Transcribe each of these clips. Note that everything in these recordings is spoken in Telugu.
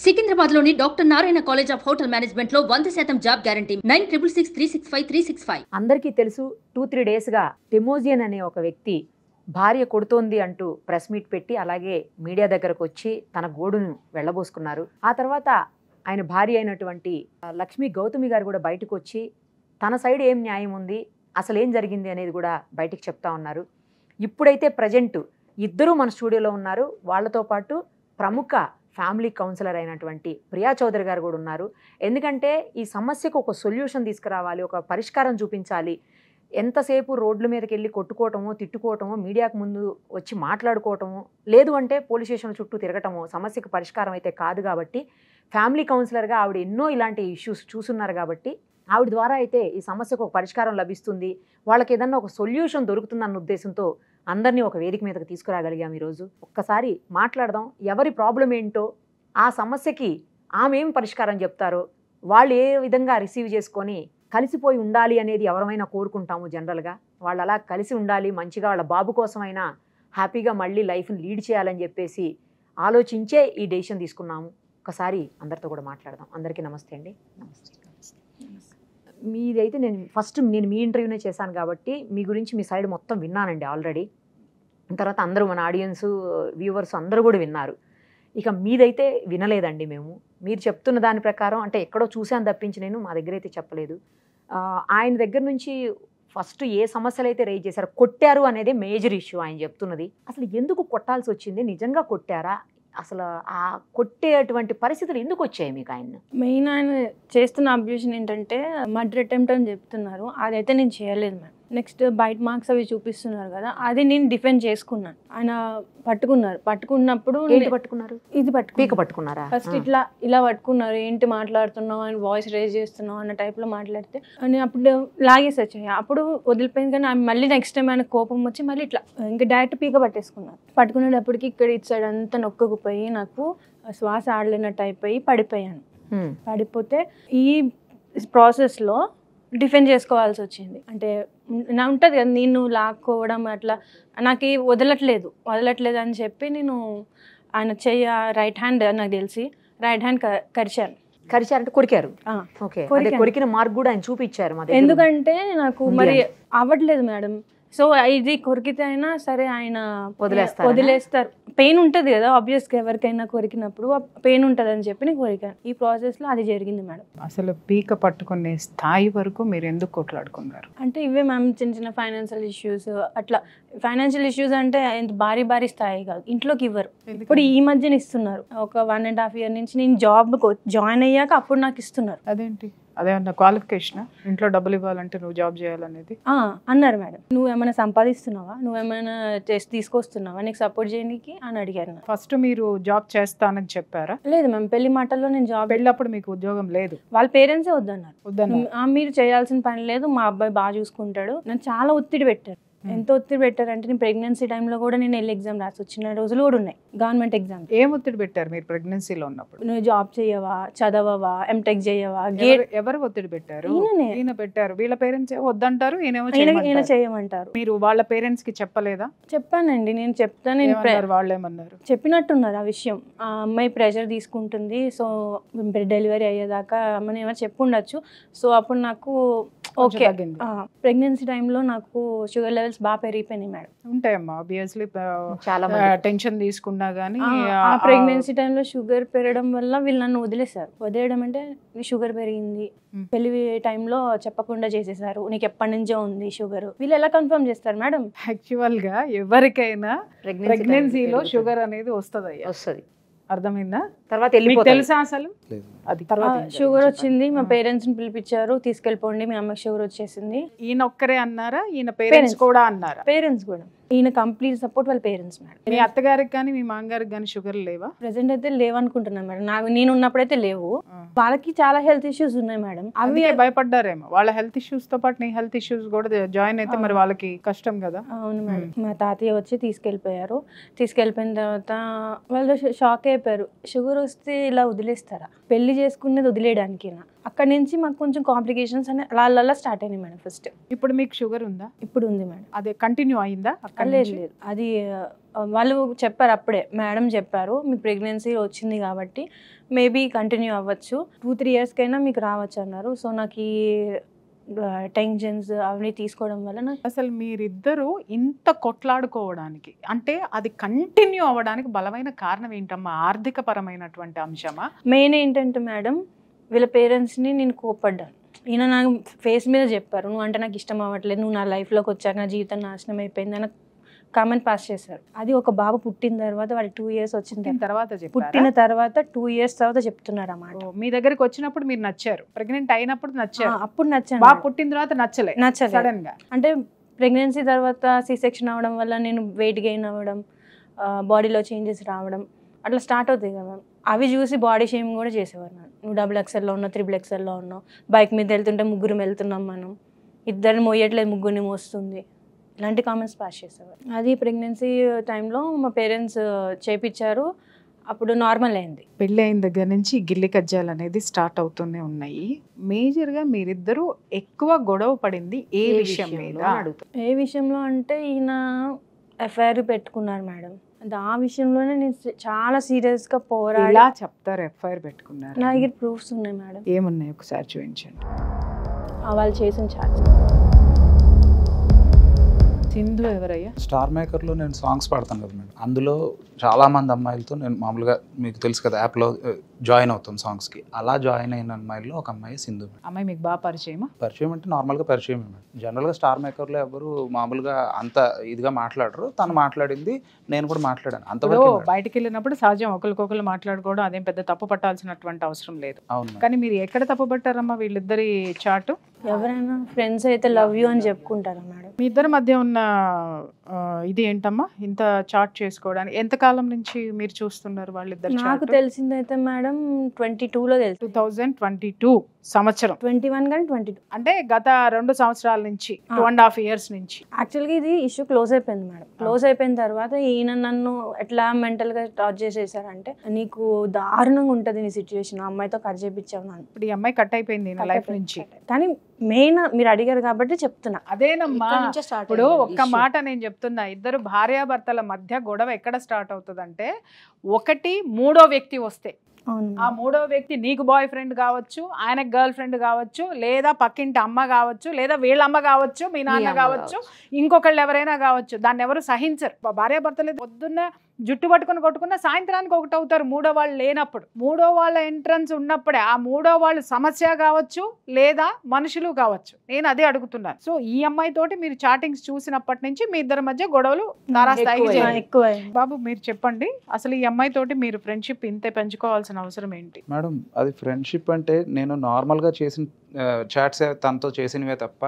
సికింద్రాబాద్లోని doctor Narayana college of hotel మేనేజ్మెంట్లో 100% జాబ్ గ్యారంటీ 966365 అందరికీ తెలుసు 2-3 డేస్గా టెమోజియన్ అనే ఒక వ్యక్తి భార్య కొడుతోంది అంటూ ప్రెస్ మీట్ పెట్టి అలాగే మీడియా దగ్గరకు వచ్చి తన గోడును వెళ్ళబోసుకున్నారు. ఆ తర్వాత ఆయన భార్య అయినటువంటి లక్ష్మీ గౌతమి గారు కూడా బయటకు వచ్చి తన సైడ్ ఏం న్యాయం ఉంది, అసలు ఏం జరిగింది అనేది కూడా బయటికి చెప్తా ఉన్నారు. ఇప్పుడైతే ప్రజెంట్ ఇద్దరూ మన స్టూడియోలో ఉన్నారు. వాళ్ళతో పాటు ప్రముఖ ఫ్యామిలీ కౌన్సిలర్ అయినటువంటి ప్రియా చౌదరి గారు కూడా ఉన్నారు. ఎందుకంటే ఈ సమస్యకు ఒక సొల్యూషన్ తీసుకురావాలి, ఒక పరిష్కారం చూపించాలి. ఎంతసేపు రోడ్ల మీదకి వెళ్ళి కొట్టుకోవటమో తిట్టుకోవటమో మీడియాకు ముందు వచ్చి మాట్లాడుకోవటమో లేదు అంటే పోలీస్ స్టేషన్ల చుట్టూ తిరగటమో సమస్యకు పరిష్కారం అయితే కాదు. కాబట్టి ఫ్యామిలీ కౌన్సిలర్గా ఆవిడ ఎన్నో ఇలాంటి ఇష్యూస్ చూస్తున్నారు. కాబట్టి ఆవిడ ద్వారా అయితే ఈ సమస్యకు ఒక పరిష్కారం లభిస్తుంది, వాళ్ళకి ఏదన్నా ఒక సొల్యూషన్ దొరుకుతుందన్న ఉద్దేశంతో అందరినీ ఒక వేదిక మీదకి తీసుకురాగలిగాం. ఈరోజు ఒక్కసారి మాట్లాడదాం, ఎవరి ప్రాబ్లం ఏంటో, ఆ సమస్యకి ఆమె ఏం పరిష్కారం చెప్తారో, వాళ్ళు ఏ విధంగా రిసీవ్ చేసుకొని కలిసిపోయి ఉండాలి అనేది ఎవరైనా కోరుకుంటాము జనరల్గా. వాళ్ళు అలా కలిసి ఉండాలి, మంచిగా వాళ్ళ బాబు కోసమైనా హ్యాపీగా మళ్ళీ లైఫ్ని లీడ్ చేయాలని చెప్పేసి ఆలోచించే ఈ డెసిషన్ తీసుకున్నాము. ఒకసారి అందరితో కూడా మాట్లాడదాం. అందరికీ నమస్తే అండి. నమస్తే. మీదైతే నేను మీ ఇంటర్వ్యూనే చేశాను కాబట్టి మీ గురించి మీ సైడ్ మొత్తం విన్నానండి ఆల్రెడీ. తర్వాత అందరూ మన ఆడియన్స్ వ్యూవర్స్ అందరూ కూడా విన్నారు. ఇక మీదైతే వినలేదండి మేము. మీరు చెప్తున్న దాని ప్రకారం అంటే ఎక్కడో చూశాను తప్పించి నేను మా దగ్గర అయితే చెప్పలేదు. ఆయన దగ్గర నుంచి ఫస్ట్ ఏ సమస్యలు అయితే రేజ్ చేశారో, కొట్టారు అనేది మేజర్ ఇష్యూ ఆయన చెప్తున్నది. అసలు ఎందుకు కొట్టాల్సి వచ్చింది, నిజంగా కొట్టారా, అసలు ఆ కొట్టేటువంటి పరిస్థితులు ఎందుకు వచ్చాయి మీకు? ఆయన మెయిన్ ఆయన చేస్తున్న అబ్యూషన్ ఏంటంటే మర్డర్ అటెంప్ట్ అని చెప్తున్నారు. అదైతే నేను చేయలేదు మ్యామ్. నెక్స్ట్ బైట్ మార్క్స్ అవి చూపిస్తున్నారు కదా, అది నేను డిఫెండ్ చేసుకున్నాను. ఆయన పట్టుకున్నప్పుడు పట్టుకున్నారు, ఇది పట్టుకున్నారా? ఫస్ట్ ఇలా పట్టుకున్నారు, ఏంటి మాట్లాడుతున్నావు అని వాయిస్ రేజ్ చేస్తున్నావు అన్న టైప్లో మాట్లాడితే నేను అప్పుడు లాగేసి వచ్చాయి. అప్పుడు వదిలిపోయింది. కానీ ఆమె మళ్ళీ నెక్స్ట్ టైం ఆయన కోపం వచ్చి మళ్ళీ ఇట్లా ఇంకా డైరెక్ట్ పీక పట్టేసుకున్నారు. పట్టుకునేటప్పటికి ఇక్కడ ఇటు సైడ్ అంతా నొక్కకుపోయి నాకు శ్వాస ఆడలేనట్టు అయిపోయి పడిపోయాను. పడిపోతే ఈ ప్రాసెస్లో డిఫెండ్ చేసుకోవాల్సి వచ్చింది. అంటే నా ఉంటుంది కదా, నేను లాక్కోవడం అట్లా నాకు వదలట్లేదు అని చెప్పి నేను ఆయన రైట్ హ్యాండ్ నాకు తెలిసి రైట్ హ్యాండ్ కరిచారంటే కొరికారు. కొరికిన మార్క్ కూడా ఆయన చూపించారు. ఎందుకంటే నాకు మరి అవ్వట్లేదు మేడం. సో ఇది కొరికితే అయినా సరే ఆయన వదిలేస్తారు. పెయిన్ ఉంటుంది కదా ఆబ్వియస్గా, ఎవరికైనా కొరికినప్పుడు పెయిన్ ఉంటుంది అని చెప్పి నేను కొరికాను. ఈ ప్రాసెస్లో అది జరిగింది మేడం. అసలు పీక పట్టుకునే స్థాయి వరకు మీరు ఎందుకు కొట్లాడుకున్నారు? అంటే ఇవే మ్యామ్, చిన్న ఫైనాన్షియల్ ఇష్యూస్. అట్లా ఫైనాన్షియల్ ఇష్యూస్ అంటే భారీ స్థాయి కాదు, ఇంట్లోకి ఇవ్వరు. ఇప్పుడు ఈ మధ్యన ఇస్తున్నారు. ఒక 1.5 year నుంచి నేను జాబ్ జాయిన్ అయ్యాక అప్పుడు నాకు ఇస్తున్నారు. అదేంటి, అదేమన్నా క్వాలిఫికేషన్? ఇంట్లో డబ్బులు ఇవ్వాలంటే నువ్వు జాబ్ చేయాలనేది అన్నారు మేడం. నువ్వేమైనా సంపాదిస్తున్నావా, నువ్వేమైనా తీసుకొస్తున్నావా, నీకు సపోర్ట్ చేయడానికి అని అడిగారు. ఫస్ట్ మీరు జాబ్ చేస్తానని చెప్పారా? లేదు మ్యామ్, పెళ్లి మాటల్లో నేను జాబ్. పెళ్ళప్పుడు మీకు ఉద్యోగం లేదు? వాళ్ళ పేరెంట్సే వద్దన్నారు. మీరు చేయాల్సిన పని లేదు, మా అబ్బాయి బాగా చూసుకుంటాడు. నన్ను చాలా ఒత్తిడి పెట్టారు. ఎంత ఒత్తిడి పెట్టారంటే నేను ప్రెగ్నెన్సీ టైంలో కూడా నేను వెళ్ళి ఎగ్జామ్ రాసి వచ్చిన రోజులు కూడా ఉన్నాయి, గవర్నమెంట్ ఎగ్జామ్. ఏం ఒత్తిడి పెట్టారు మీరు ప్రెగ్నెన్సీలో ఉన్నప్పుడు? నువ్వు జాబ్ చేయవా, చదవవా, ఎంటెక్ చేయవా? ఎవరు ఒత్తిడి పెట్టారు? ఈయన పెట్టారు. వీళ్ళ పేరెంట్స్ వద్దంటారు, ఈయన చేయమంటారు. మీరు వాళ్ళ పేరెంట్స్ కి చెప్పలేదా? చెప్పానండి, నేను చెప్తాను. వాళ్ళు ఏమన్నారు? చెప్పినట్టున్నారు ఆ విషయం. ఆ అమ్మాయి ప్రెషర్ తీసుకుంటుంది, సో డెలివరీ అయ్యేదాకా అమ్మని ఏమైనా చెప్పుండొచ్చు. సో అప్పుడు నాకు ఓకే. ప్రెగ్నెన్సీ టైంలో నాకు షుగర్ లెవెల్స్ బాగా పెరిగిపోయినాయి మేడం. ఉంటాయమ్మా ఆబ్వియస్లీ, చాలా టెన్షన్ తీసుకున్నా గానీ. ఆ ప్రెగ్నెన్సీ టైంలో షుగర్ పెరగడం వల్ల వీళ్ళు నన్ను వదిలేయడం అంటే షుగర్ పెరిగింది, పెళ్లి టైంలో చెప్పకుండా చేసేసారు, నీకు ఎప్పటి నుంచో ఉంది షుగర్. వీళ్ళు ఎలా కన్ఫర్మ్ చేస్తారు మేడం? యాక్చువల్ గా ఎవరికైనా ప్రెగ్నెన్సీలో షుగర్ అనేది వస్తుంది. అర్థమైందా? తర్వాత తెలుసా అసలు? అది తర్వాత షుగర్ వచ్చింది, మా పేరెంట్స్ ని పిలిపించారు, తీసుకెళ్ళిపోండి మీ అమ్మకి షుగర్ వచ్చేసింది. ఈయన ఒక్కరే అన్నారా, ఈయన పేరెంట్స్ కూడా అన్నారా? పేరెంట్స్ కూడా. ఈయన కంప్లీట్ సపోర్ట్ వాళ్ళ పేరెంట్స్ మేడం. మీ అత్తగారికి కానీ మీ మామగారికి కానీ షుగర్ లేవా? ప్రెసెంట్ అయితే లేవనుకుంటున్నాను మేడం. నేను ఉన్నప్పుడైతే లేవు. వాళ్ళకి చాలా హెల్త్ ఇష్యూస్ ఉన్నాయి మేడం. అవి భయపడ్డారేమో. వాళ్ళ హెల్త్ ఇష్యూస్ తో పాటు నీ హెల్త్ ఇష్యూస్ కూడా జాయిన్ అయితే మరి వాళ్ళకి కష్టం కదా. అవును మేడం. మా తాతయ్య వచ్చి తీసుకెళ్ళిపోయారు. తీసుకెళ్ళిపోయిన తర్వాత వాళ్ళు షాక్ అయిపోయారు. షుగర్ వస్తే ఇలా వదిలేస్తారా, పెళ్లి చేసుకునేది వదిలేయడానికి. అక్కడి నుంచి మాకు కొంచెం కాంప్లికేషన్స్ అని అలా స్టార్ట్ అయినాయి మేడం. ఫస్ట్ ఇప్పుడు మీకు షుగర్ ఉందా? ఇప్పుడు ఉంది మేడం. అదే కంటిన్యూ అయిందా? లేదు, అది వాళ్ళు చెప్పారు అప్పుడే, మేడం చెప్పారు మీకు ప్రెగ్నెన్సీ వచ్చింది కాబట్టి మేబీ కంటిన్యూ అవ్వచ్చు, 2-3 ఇయర్స్కైనా మీకు రావచ్చు అన్నారు. సో నాకు ఈ టెన్షన్స్ అవన్నీ తీసుకోవడం వల్ల అసలు మీరిద్దరూ ఇంత కొట్లాడుకోవడానికి అంటే అది కంటిన్యూ అవ్వడానికి బలమైన కారణం ఏంటమ్మా? ఆర్థిక పరమైనటువంటి అంశమా? మెయిన్ ఏంటంటే మేడం, వీళ్ళ పేరెంట్స్ని నేను కోప్పడ్డాను. ఈయన నాకు ఫేస్ మీద చెప్పారు, నువ్వు అంటే నాకు ఇష్టం అవ్వట్లేదు, నువ్వు నా లైఫ్లోకి వచ్చాక నా జీవితం నాశనం అయిపోయింది అని కామెంట్ పాస్ చేశారు. అది ఒక బాబు పుట్టిన తర్వాత, వాడికి 2 ఇయర్స్ వచ్చిన తర్వాత, పుట్టిన తర్వాత 2 ఇయర్స్ తర్వాత చెప్తున్నారు అన్నమాట. మీ దగ్గరికి వచ్చినప్పుడు మీరు నచ్చారు, ప్రెగ్నెంట్ అయినప్పుడు నచ్చారు, అప్పుడు నచ్చాను. బాబు పుట్టిన తర్వాత నచ్చలేదు సడన్ గా. అంటే ప్రెగ్నెన్సీ తర్వాత C-సెక్షన్ అవ్వడం వల్ల నేను వెయిట్ గెయిన్ అవ్వడం, బాడీలో చేంజెస్ రావడం అట్లా స్టార్ట్ అవుతాయి కదా, అవి చూసి బాడీ షేమింగ్ కూడా చేసేవారు. నువ్వు XXL ఉన్నావు, XXL ఉన్నావు, బైక్ మీద వెళ్తుంటే 3 వెళ్తున్నాం, మనం ఇద్దరిని మోయట్లేదు, 3 మోస్తుంది, ఇలాంటి కామెంట్స్ పాస్ చేసేవారు. అది ప్రెగ్నెన్సీ టైంలో మా పేరెంట్స్ చేపించారు, అప్పుడు నార్మల్ అయింది. పెళ్ళి అయిన దగ్గర నుంచి గిల్లి కజ్జాలు అనేది స్టార్ట్ అవుతూనే ఉన్నాయి. మేజర్గా మీరిద్దరూ ఎక్కువ గొడవ పడింది ఏ విషయం మీద? ఏ విషయంలో అంటే ఈయన ఎఫ్ఐఆర్ పెట్టుకున్నారు మేడం, ఆ విషయంలోనే నేను చాలా సీరియస్గా పోరాడి. ఇలా చెప్తారు ఎఫ్ఐఆర్ పెట్టుకున్నారు? నా దగ్గర ప్రూఫ్స్ ఉన్నాయి మేడం. ఏమున్నాయి ఒకసారి చూపించండి. వాళ్ళు చేసిన ఛార్జ్. సింధు ఎవరయ్యా? స్టార్ మేకర్లో నేను సాంగ్స్ పాడతాను కదా మేడం, అందులో చాలామంది అమ్మాయిలతో నేను మామూలుగా మీకు తెలుసు కదా యాప్లో జాయిన్ అవుతాం సాంగ్స్కి. అలా జాయిన్ అయిన అమ్మాయిల్లో ఒక అమ్మాయి సింధు. అమ్మాయి మీకు బాగా పరిచయమా? పరిచయం అంటే నార్మల్గా పరిచయం మేడం. జనరల్గా స్టార్ మేకర్లో ఎవరు మామూలుగా అంత ఇదిగా మాట్లాడరు, తను మాట్లాడింది నేను కూడా మాట్లాడాను అంతవరకు. బయటకు వెళ్ళినప్పుడు సహజం ఒకరికొకరు మాట్లాడుకోవడం, అదేం పెద్ద తప్పు పట్టాల్సినటువంటి అవసరం లేదు. అవును. కానీ మీరు ఎక్కడ తప్పు పట్టారమ్మా వీళ్ళిద్దరి చాటు? ఎవరైనా ఫ్రెండ్స్ అయితే లవ్ యూ అని చెప్పుకుంటారా మేడం? మీ ఇద్దరి మధ్య ఉన్న ఇది ఏంటమ్మా ఇంత చాట్ చేసుకోవడానికి? ఎంతకాలం నుంచి మీరు చూస్తున్నారు వాళ్ళిద్దరు? నాకు తెలిసిందైతే మేడం 22లో తెలుసు. 2022 సంవత్సరం. 21 కానీ 22 అంటే గత 2 సంవత్సరాల నుంచి, 2.5 years నుంచి. యాక్చువల్గా ఇది ఇష్యూ క్లోజ్ అయిపోయింది మేడం. క్లోజ్ అయిపోయిన తర్వాత ఈయన నన్ను ఎట్లా మెంటల్గా టార్చ్ చేసేసారంటే, నీకు దారుణంగా ఉంటుంది నీ సిచ్యువేషన్, అమ్మాయితో కట్ చేయించావు నన్ను. ఇప్పుడు ఈ అమ్మాయి కట్ అయిపోయింది నా లైఫ్ నుంచి. కానీ మెయిన్ మీరు అడిగారు కాబట్టి చెప్తున్నా. అదేనమ్మా, ఇప్పుడు ఒక్క మాట నేను చెప్తున్నా, ఇద్దరు భార్యాభర్తల మధ్య గొడవ ఎక్కడ స్టార్ట్ అవుతుందంటే, ఒకటి 3వ వ్యక్తి వస్తే, ఆ 3వ వ్యక్తి నీకు బాయ్ ఫ్రెండ్ కావచ్చు, ఆయనకు గర్ల్ ఫ్రెండ్ కావచ్చు, లేదా పక్కింటి అమ్మ కావచ్చు, లేదా వీళ్ళ అమ్మ కావచ్చు, మీ నాన్న కావచ్చు, ఇంకొకళ్ళు ఎవరైనా కావచ్చు. దాన్ని ఎవరు సహించరు. భార్యాభర్తలు పొద్దున్న జుట్టు పట్టుకొని కొట్టుకున్న సాయంత్రానికి ఒకటి అవుతారు 3వ వాళ్ళు లేనప్పుడు. 3వ వాళ్ళ ఎంట్రన్స్ ఉన్నప్పుడే ఆ 3వ వాళ్ళు సమస్య కావచ్చు, లేదా మనుషులు కావచ్చు. నేను అదే అడుగుతున్నాను. సో ఈ అమ్మాయి తోటి మీరు చాటింగ్స్ చూసినప్పటి నుంచి మీ ఇద్దరి మధ్య గొడవలు ఎక్కువ. బాబు మీరు చెప్పండి, అసలు ఈ అమ్మాయి తోటి మీరు ఫ్రెండ్షిప్ ఇంతే పెంచుకోవాల్సిన అవసరం ఏంటి? మేడం అది ఫ్రెండ్షిప్ అంటే నేను నార్మల్గా చేసిన చాట్స్ తనతో చేసినవే తప్ప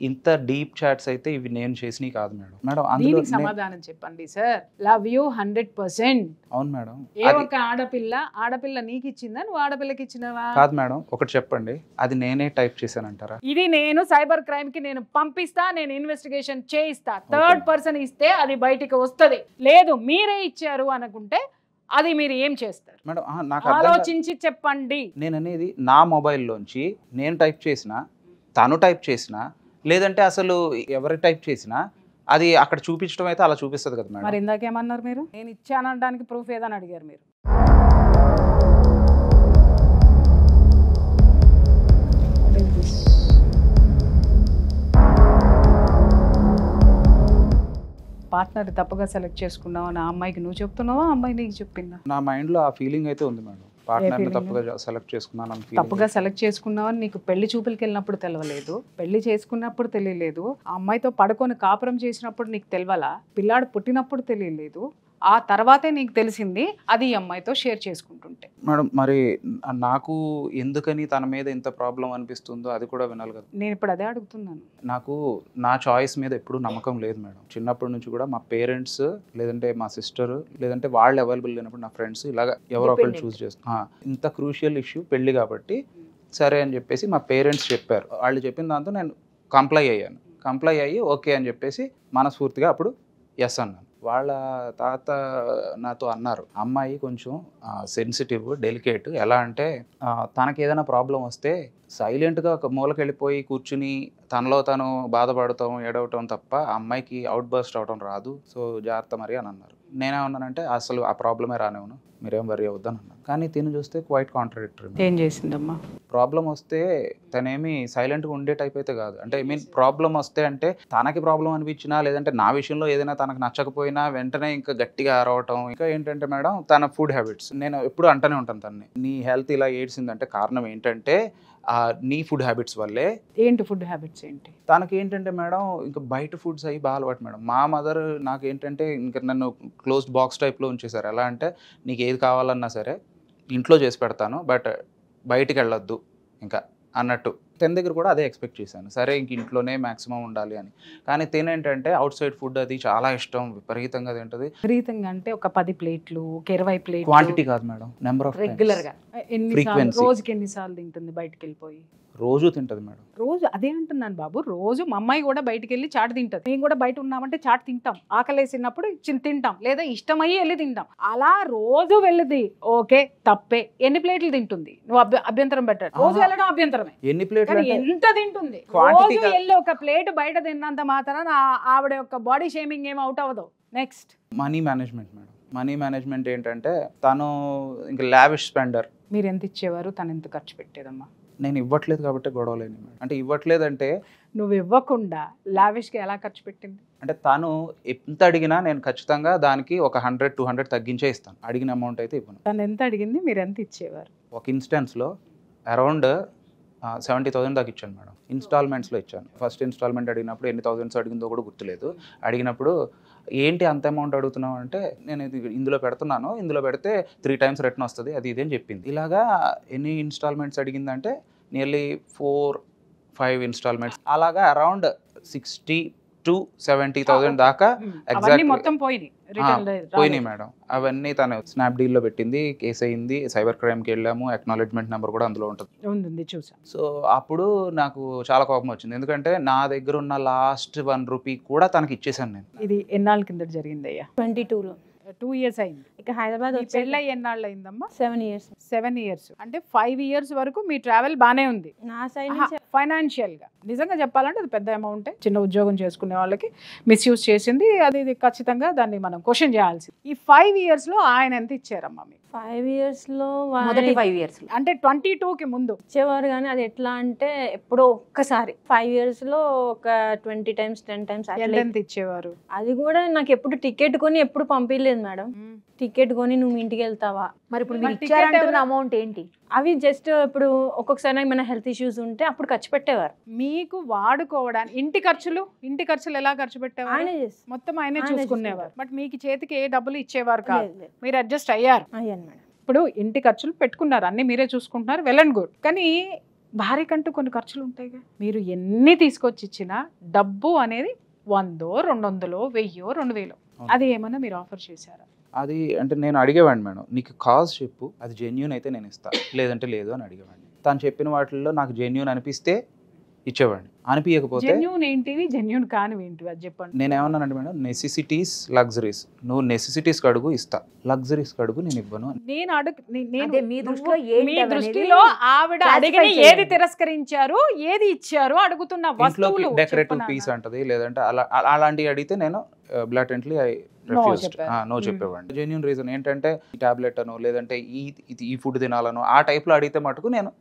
ఇంత డీప్ చాట్స్ అయితే ఇవి నేను చేసినవి కాదు మేడం. మేడం అందులో సమాధానం చెప్పండి సార్. Love you 100%. అవును మేడం. ఏ ఒక ఆడపిల్ల నీకు ఇచ్చిందా, నువ్వు ఆడపిల్లకి ఇచ్చినవా? కాదు మేడం, ఒకటి చెప్పండి, అది నేనే టైప్ చేశానంటారా? ఇది నేను సైబర్ క్రైమ్ కి నేను పంపిస్తా, నేను ఇన్వెస్టిగేషన్ చేయిస్తా. థర్డ్ పర్సన్ ఇస్తే అది బయటికి వస్తుంది. లేదు మీరే ఇచ్చారు అనుకుంటే అది మీరు ఏం చేస్తారు మేడం? నాకు ఆలోచించి చెప్పండి. నేను అనేది నా మొబైల్లోంచి నేను టైప్ చేసిన, తను టైప్ చేసిన, లేదంటే అసలు ఎవరు టైప్ చేసినా అది అక్కడ చూపించడం అయితే అలా చూపిస్తుంది కదా మేడం. మరి ఇందాకేమన్నారు మీరు? నేను ఇచ్చానడానికి ప్రూఫ్ ఏదని అడిగారు మీరు. పార్ట్నర్ తప్పుగా సెలెక్ట్ చేసుకున్నావు నా అమ్మాయికి నువ్వు చెప్తున్నావా, అమ్మాయి నీకు చెప్పిందా? నా మైండ్లో ఆ ఫీలింగ్ అయితే ఉంది మేడం. పార్ట్నర్ని తప్పుగా సెలెక్ట్ చేసుకున్నాను. తప్పుగా సెలెక్ట్ చేసుకున్నావని నీకు పెళ్లి చూపులకి వెళ్ళినప్పుడు తెలియలేదు, పెళ్లి చేసుకున్నప్పుడు తెలియలేదు, ఆ అమ్మాయితో పడుకొని కాపురం చేసినప్పుడు నీకు తెలియలా, పిల్లాడు పుట్టినప్పుడు తెలియలేదు, ఆ తర్వాతే నీకు తెలిసింది అది ఈ అమ్మాయితో షేర్ చేసుకుంటుంటే. మేడం మరి నాకు ఎందుకని తన మీద ఇంత ప్రాబ్లం అనిపిస్తుందో అది కూడా వినాలి కదా. నేను ఇప్పుడు అదే అడుగుతున్నాను. నాకు నా చాయిస్ మీద ఎప్పుడూ నమ్మకం లేదు మేడం. చిన్నప్పటి నుంచి కూడా మా పేరెంట్స్, లేదంటే మా సిస్టర్, లేదంటే వాళ్ళు అవైలబుల్ లేనప్పుడు నా ఫ్రెండ్స్ ఇలాగ ఎవరో ఒకళ్ళు చూస్ చేస్తాను. ఇంత క్రూషియల్ ఇష్యూ పెళ్ళి కాబట్టి సరే అని చెప్పేసి మా పేరెంట్స్ చెప్పారు. వాళ్ళు చెప్పిన దాంతో నేను కంప్లై అయ్యి ఓకే అని చెప్పేసి మనస్ఫూర్తిగా అప్పుడు ఎస్ అన్నాను. వాళ్ళ తాత నాతో అన్నారు, అమ్మాయి కొంచెం సెన్సిటివ్, డెలికేట్. ఎలా అంటే తనకి ఏదైనా ప్రాబ్లం వస్తే సైలెంట్గా ఒక మూలకెళ్ళిపోయి కూర్చుని తనలో తను బాధపడటం, ఏడవటం తప్ప అమ్మాయికి అవుట్ బర్స్ట్ అవడం రాదు. సో జాగ్రత్త మరి అని అన్నారు. నేనేమన్నానంటే అసలు ఆ ప్రాబ్లమే రానివ్వను, మీరేం వరీ అవుద్దని అన్నాను. కానీ తిని చూస్తే క్వైట్ కాంట్రడిక్టరీ. ఏం చేసిందమ్మా? ప్రాబ్లం వస్తే తనేమి సైలెంట్గా ఉండే టైప్ అయితే కాదు. అంటే ఐ మీన్ ప్రాబ్లం వస్తే అంటే తనకి ప్రాబ్లం అనిపించినా లేదంటే నా విషయంలో ఏదైనా తనకు నచ్చకపోయినా వెంటనే ఇంకా గట్టిగా అరవటం. ఇంకా ఏంటంటే మేడం తన ఫుడ్ హ్యాబిట్స్ నేను ఎప్పుడు అంటూనే ఉంటాను తనని, నీ హెల్త్ ఇలా ఏడ్చిందంటే కారణం ఏంటంటే నీ ఫుడ్ హ్యాబిట్స్ వల్లే. ఏంటి ఫుడ్ హ్యాబిట్స్ ఏంటి? తనకి ఏంటంటే మేడం ఇంకా బయట ఫుడ్స్ అవి బాగా అలవాటు మేడం. మా మదర్ నాకు ఏంటంటే ఇంకా నన్ను క్లోజ్డ్ బాక్స్ టైప్లో ఉంచేశారు. ఎలా అంటే నీకు ఏది కావాలన్నా సరే ఇంట్లో చేసి పెడతాను, బట్ బయటికి వెళ్ళొద్దు ఇంకా అన్నట్టు. తన దగ్గర కూడా అదే ఎక్స్పెక్ట్ చేశాను, సరే ఇంక ఇంట్లోనే మ్యాక్సిమం ఉండాలి అని. కానీ తినేంటంటే అవుట్ సైడ్ ఫుడ్ అది చాలా ఇష్టం, విపరీతంగా తింటది. విపరీతంగా అంటే ఒక 10 ప్లేట్లు, ఒక 20 ప్లేట్లు. క్వాంటిటీ కాదు మేడం, నెంబర్ ఆఫ్ రెగ్యులర్గా రోజుకి ఎన్నిసార్లు తింటుంది బయటకు వెళ్ళిపోయి? రోజు తింటది మేడం. రోజు అదే అంటున్నాను బాబు, రోజు మా అమ్మాయి కూడా బయటికి వెళ్ళి చాట్ తింటది. మేము కూడా బయట ఉన్నామంటే చాట్ తింటాం, ఆకలేసినప్పుడు తింటాం, లేదా ఇష్టమయ్యి వెళ్ళి తింటాం. అలా రోజు వెళ్ళింది ఓకే, తప్పే. ఎన్ని ప్లేట్లు తింటుంది? నువ్వు అభ్యంతరం పెట్టాడు. రోజు వెళ్ళడం అభ్యంతరమే. ఎన్ని ప్లేట్లు ఎంత తింటుంది? రోజు వెళ్ళి ఒక ప్లేట్ బయట తిన్నంత మాత్రాన ఆవిడ యొక్క బాడీ షేమింగ్ ఏం అవుట్ అవ్వదు. Next money management madam. Money management ఏంటంటే తను ఇంకా లావిష్ స్పెండర్. మీరు ఎంత ఇచ్చేవారు, తను ఎంత ఖర్చు పెట్టేదమ్మా? నేను ఇవ్వట్లేదు కాబట్టి గొడవలేని మేడం. అంటే ఇవ్వట్లేదంటే నువ్వు ఇవ్వకుండా లావిష్గా ఎలా ఖర్చు పెట్టింది? అంటే తను ఎంత అడిగినా నేను ఖచ్చితంగా దానికి ఒక 100-200 తగ్గించే ఇస్తాను, అడిగిన అమౌంట్ అయితే ఇవ్వను. తను ఎంత అడిగింది, మీరు ఎంత ఇచ్చేవారు? ఒక ఇన్స్టెన్స్లో అరౌండ్ 70,000 దాకా ఇచ్చాను మేడం. ఇన్స్టాల్మెంట్స్లో ఇచ్చాను. ఫస్ట్ ఇన్స్టాల్మెంట్ అడిగినప్పుడు ఎన్ని థౌజండ్స్ అడిగిందో కూడా గుర్తులేదు. అడిగినప్పుడు ఏంటి అంత అమౌంట్ అడుగుతున్నావు అంటే నేను ఇది ఇందులో పెడుతున్నాను, ఇందులో పెడితే 3 times రిటర్న్ వస్తుంది అది ఇదేం చెప్పింది. ఇలాగా ఎన్ని ఇన్స్టాల్మెంట్స్ అడిగిందంటే నియర్లీ 4-5 ఇన్స్టాల్మెంట్స్, అలాగా అరౌండ్ 60,000-70,000 దాకా మొత్తం పోయినాయి మేడం. అవన్నీ తను స్నాప్డీల్లో పెట్టింది, కేసు అయింది, సైబర్ క్రైమ్కి వెళ్ళాము, అక్నాలెడ్జ్మెంట్ నెంబర్ కూడా అందులో ఉంటుంది, చూసాను. సో అప్పుడు నాకు చాలా కోపం వచ్చింది, ఎందుకంటే నా దగ్గర ఉన్న లాస్ట్ 1 రూపీ కూడా తనకి ఇచ్చేసాను నేను. ఇది ఎన్నాళ్ళ కింద జరిగింది అయ్యా? 22లో. 2 years అయింది. ఇక హైదరాబాద్ పెళ్ళి అయ్యి ఎన్నాళ్ళు అయిందమ్మా? 7 years. 7 years. అంటే 5 years వరకు మీ ట్రావెల్ బానే ఉంది నా సైడ్ నుంచి. ఫైనాన్షియల్ గా నిజంగా చెప్పాలంటే అది పెద్ద అమౌంట్. చిన్న ఉద్యోగం చేసుకునే వాళ్ళకి మిస్యూజ్ చేసింది, అది ఖచ్చితంగా దాన్ని మనం క్వశ్చన్ చేయాల్సింది. ఈ 5 years లో ఆయన ఎంత ఇచ్చారమ్మా మీకు? 5 years లో మొదటి 5 years అంటే 22కి ముందు ఇచ్చేవారు, కానీ అది ఎట్లా అంటే ఎప్పుడో ఒక్కసారి. 5 years లో ఒక 20 times 10 times ఎంత ఇచ్చేవారు? అది కూడా నాకు ఎప్పుడు టికెట్ కొని ఎప్పుడు పంపించలేదు మేడం. టికెట్ కొని నువ్వు ఇంటికి వెళ్తావా? మరి ఇప్పుడు మీరు ఇచ్చారంటున్న అమౌంట్ ఏంటి? అవి జస్ట్ ఇప్పుడు ఒక్కొక్కసారి ఏమైనా హెల్త్ ఇష్యూస్ ఉంటే అప్పుడు ఖర్చు పెట్టేవారు. మీకు వాడుకోవడానికి ఇంటి ఖర్చులు ఎలా ఖర్చు పెట్టేవారు? ఆయనే మొత్తం ఆయనే చూసుకునేవారు. బట్ మీకు చేతికి ఏ డబ్బులు ఇచ్చేవారు కాదు, మీరు అడ్జస్ట్ అయ్యారు. అయ్యాను మేడం. ఇప్పుడు ఇంటి ఖర్చులు పెట్టుకున్నారు, అన్ని మీరే చూసుకుంటున్నారు, వెల్ అండ్ గుడ్. కానీ భార్యకంటూ కొన్ని ఖర్చులు ఉంటాయిగా. మీరు ఎన్ని తీసుకొచ్చి ఇచ్చినా డబ్బు అనేది 100, 200, 1000, 2000 అది ఏమన్నా మీరు ఆఫర్ చేశారా? అది అంటే నేను అడిగేవాడిని మేడం, నీకు కాజ్ చెప్పు, అది జెన్యూన్ అయితే నేను ఇస్తాను, లేదంటే లేదు అని అడిగేవాడిని. తను చెప్పిన వాటిల్లో నాకు జెన్యూన్ అనిపిస్తే ఇచ్చేవాడిని, అనిపించకపోతే జెన్యూన్ ఏంటివి, జెన్యూన్ కానివి ఏంటివి అది చెప్పండి. నేను ఏమన్నానంటే మేడం, నెసెసిటీస్ లగ్జరీస్, నువ్వు నెసెసిటీస్ కడుగు ఇస్తా, లగ్జరీస్ కడుగు నేను ఇవ్వను. మీ దృష్టిలో ఆవిడ అడిగిన ఏది తిరస్కరించారు, ఏది ఇచ్చారు అడుగుతున్న వస్తువులు డెకరేటివ్ పీస్ అంటది, లేదంటే అలాంటివి అడిగితే నేను బ్లాటెంట్లీ నో చెప్పేవాడిని. జెన్యూన్ రీజన్ ఏంటంటే ఈ టాబ్లెట్ అనో లేదంటే ఈ ఫుడ్ తినాలనో ఆ టైప్ లో అడిగితే మటుకు నేను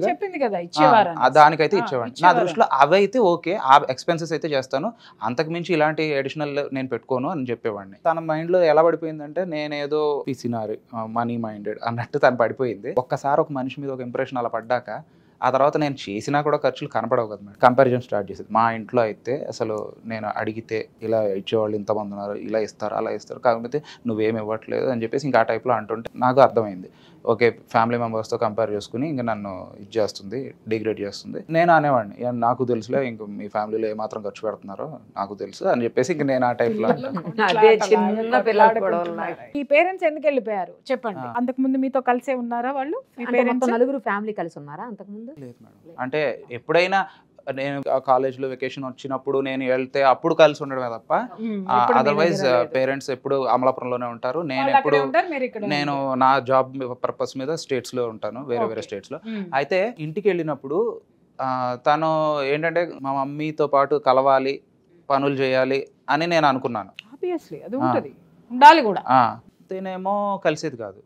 చెప్పింది కదా ఇచ్చేవారు, దానికైతే ఇచ్చేవాడిని. నా దృష్టిలో అవైతే ఓకే, ఆ ఎక్స్పెన్సెస్ అయితే చేస్తాను, అంతకుమించి ఇలాంటి అడిషనల్ నేను పెట్టుకోను అని చెప్పేవాడిని. తన మైండ్ లో ఎలా పడిపోయిందంటే నేనేదో పిసినారి మనీ మైండెడ్ అన్నట్టు తను పడిపోయింది. ఒక్కసారి ఒక మనిషి మీద ఒక ఇంప్రెషన్ అలా పడ్డాక ఆ తర్వాత నేను చేసినా కూడా ఖర్చులు కనపడవు కదా మేడం. కంపారిజన్ స్టార్ట్ చేసేది. మా ఇంట్లో అయితే అసలు నేను అడిగితే ఇలా ఇచ్చేవాళ్ళు ఇంతమంది ఉన్నారు, ఇలా ఇస్తారు అలా ఇస్తారు, కాకపోతే నువ్వేమి ఇవ్వట్లేదు అని చెప్పేసి ఇంకా ఆ టైప్లో అంటుంటే నాకు అర్థమైంది, ఓకే ఫ్యామిలీ మెంబర్స్తో కంపేర్ చేసుకుని ఇంకా నన్ను ఇది చేస్తుంది, డిగ్రేడ్ చేస్తుంది. నేను అనేవాడిని నాకు తెలుసులే, ఇంక మీ ఫ్యామిలీలో ఏమాత్రం ఖర్చు పెడుతున్నారో నాకు తెలుసు అని చెప్పేసి ఇంక నేను ఆ టైప్లో. ఈ పేరెంట్స్ ఎందుకు వెళ్ళిపోయారు చెప్పండి? అంతకు ముందు మీతో కలిసే ఉన్నారా వాళ్ళు? నలుగురు ఫ్యామిలీ కలిసి ఉన్నారా అంతకుముందు? లేదు మేడం. అంటే ఎప్పుడైనా నేను కాలేజ్లో వెకేషన్ వచ్చినప్పుడు నేను వెళ్తే అప్పుడు కలిసి ఉండడమే తప్ప, అదర్వైజ్ పేరెంట్స్ ఎప్పుడు అమలాపురంలోనే ఉంటారు. నేను నా జాబ్ పర్పస్ మీద స్టేట్స్ లో ఉంటాను, వేరే స్టేట్స్ లో. అయితే ఇంటికి వెళ్ళినప్పుడు తను ఏంటంటే మా మమ్మీతో పాటు కలవాలి, పనులు చేయాలి అని నేను అనుకున్నాను. ఉండాలి కూడా. తినేమో కలిసేది కాదు.